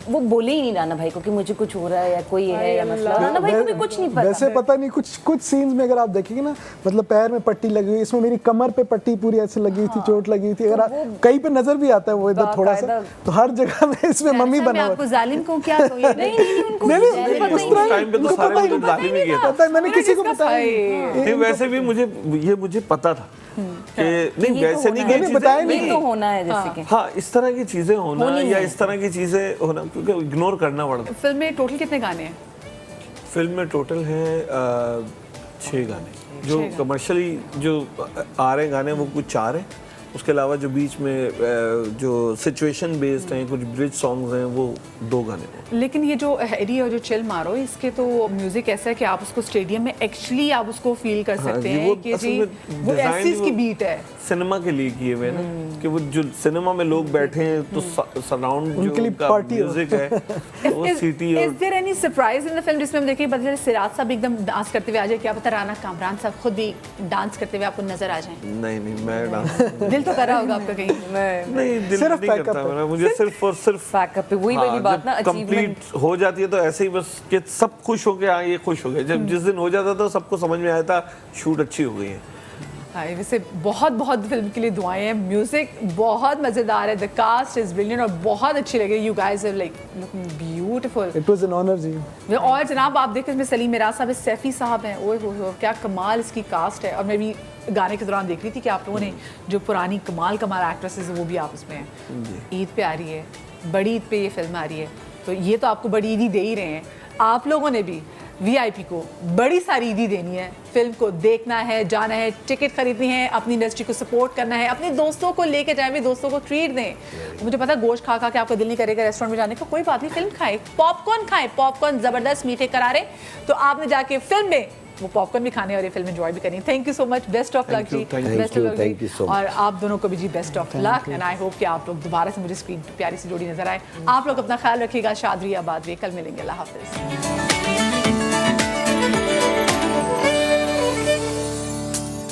वो बोले ही नहीं राना भाई को कि मुझे कुछ हो रहा है या कोई है या मसला। राना भाई को भी कुछ नहीं पता। वैसे पता नहीं, कुछ सीन्स में अगर आप देखेंगे ना, मतलब पैर में पट्टी लगी हुई, इसमें मेरी कमर पे पट्टी पूरी ऐसे लगी हुई थी, चोट लगी हुई थी। अगर कहीं पे नजर भी आता है वो इधर थोड़ा सा, तो हर जगह में इसमें मम्मी बना हुआ। आपको जालिम को क्या नहीं उनको मैंने किसी को बताया। वैसे भी मुझे पता था नहीं, वैसे नहीं बताया नहीं तो होना है जैसे कि हाँ, इस तरह की चीजें होना या इस तरह की चीजें होना, क्योंकि इग्नोर करना पड़ता। फिल्म में टोटल कितने गाने हैं? फिल्म में टोटल है 6 गाने, जो कमर्शियली जो आ रहे हैं गाने वो कुछ 4 हैं, उसके अलावा जो बीच में जो सिचुएशन बेस्ड हैं, कुछ ब्रिज सॉन्ग्स हैं, वो 2 गाने हैं। लेकिन ये जो हैरी और जो चिल मारो, इसके तो म्यूजिक ऐसा है कि आप उसको स्टेडियम में एक्चुअली आप उसको फील कर सकते हैं कि जी वो ऐसी इसकी बीट है। सिनेमा के लिए किए हुए ना, कि वो जो सिनेमा में लोग बैठे हैं तो सराउंड उनके लिए पार्टी म्यूजिक है, वो city. Is there any surprise in the film जिसमें हम देखें पता चले सिराज साहब एकदम डांस करते हुए आ जाए, क्या पता राना कामरान साहब खुद भी डांस करते हुए आपको नजर आ जाएं? नहीं, मैं डांस दिल तो कर रहा होगा आपका कहीं? नहीं, दिल नहीं करता मेरा, मुझे सिर्फ और सिर्फ बैकअप पे वही वाली बात ना, कंप्लीट हो जाती है तो ऐसे ही बस कि सब खुश हो गए, हाँ ये खुश हो गए। जब जिस दिन हो जाता था सबको समझ में आया था शूट अच्छी हो गई है। वैसे बहुत फिल्म के लिए दुआएं हैं। म्यूजिक बहुत मजेदार है, द कास्ट इज ब्रिलियंट और बहुत अच्छी लगी। You guys are like looking beautiful. It was an honour जी। और जनाब आप देखो इसमें सलीम मिराज साहब है, सैफी साहब हैं, ओए हो क्या कमाल इसकी कास्ट है। और मैं भी गाने के दौरान देख रही थी कि आप लोगों ने जो पुरानी कमाल एक्ट्रेसेस वो भी आप उसमें हैं। ईद पे आ रही है, बड़ी ईद पे ये फिल्म आ रही है, तो ये तो आपको बड़ी ईदी दे ही रहे हैं। आप लोगों ने भी वीआईपी को बड़ी सारी ईदी देनी है, फिल्म को देखना है, जाना है, टिकट खरीदनी है, अपनी इंडस्ट्री को सपोर्ट करना है, अपने दोस्तों को लेके जाए, भी दोस्तों को ट्रीट दें। मुझे पता है गोश्त खा के आपका दिल नहीं करेगा रेस्टोरेंट में जाने का, कोई बात नहीं, फिल्म खाएं, पॉपकॉर्न खाएं, पॉपकॉर्न जबरदस्त मीठे करारे, तो आपने जाके फिल्म में वो पॉपकॉर्न भी खाने और ये फिल्म एंजॉय भी करनी। Thank you so much, best of luck जी, बेस्ट ऑफ लक जी। और आप दोनों को भी जी best of luck and I hope कि आप लोग दोबारा से मुझे स्क्रीन पे प्यारी सी जोड़ी नजर आए। आप लोग अपना ख्याल रखिएगा, शाद रहिए, आबाद रहिए, कल मिलेंगे, अल्लाह हाफिज़।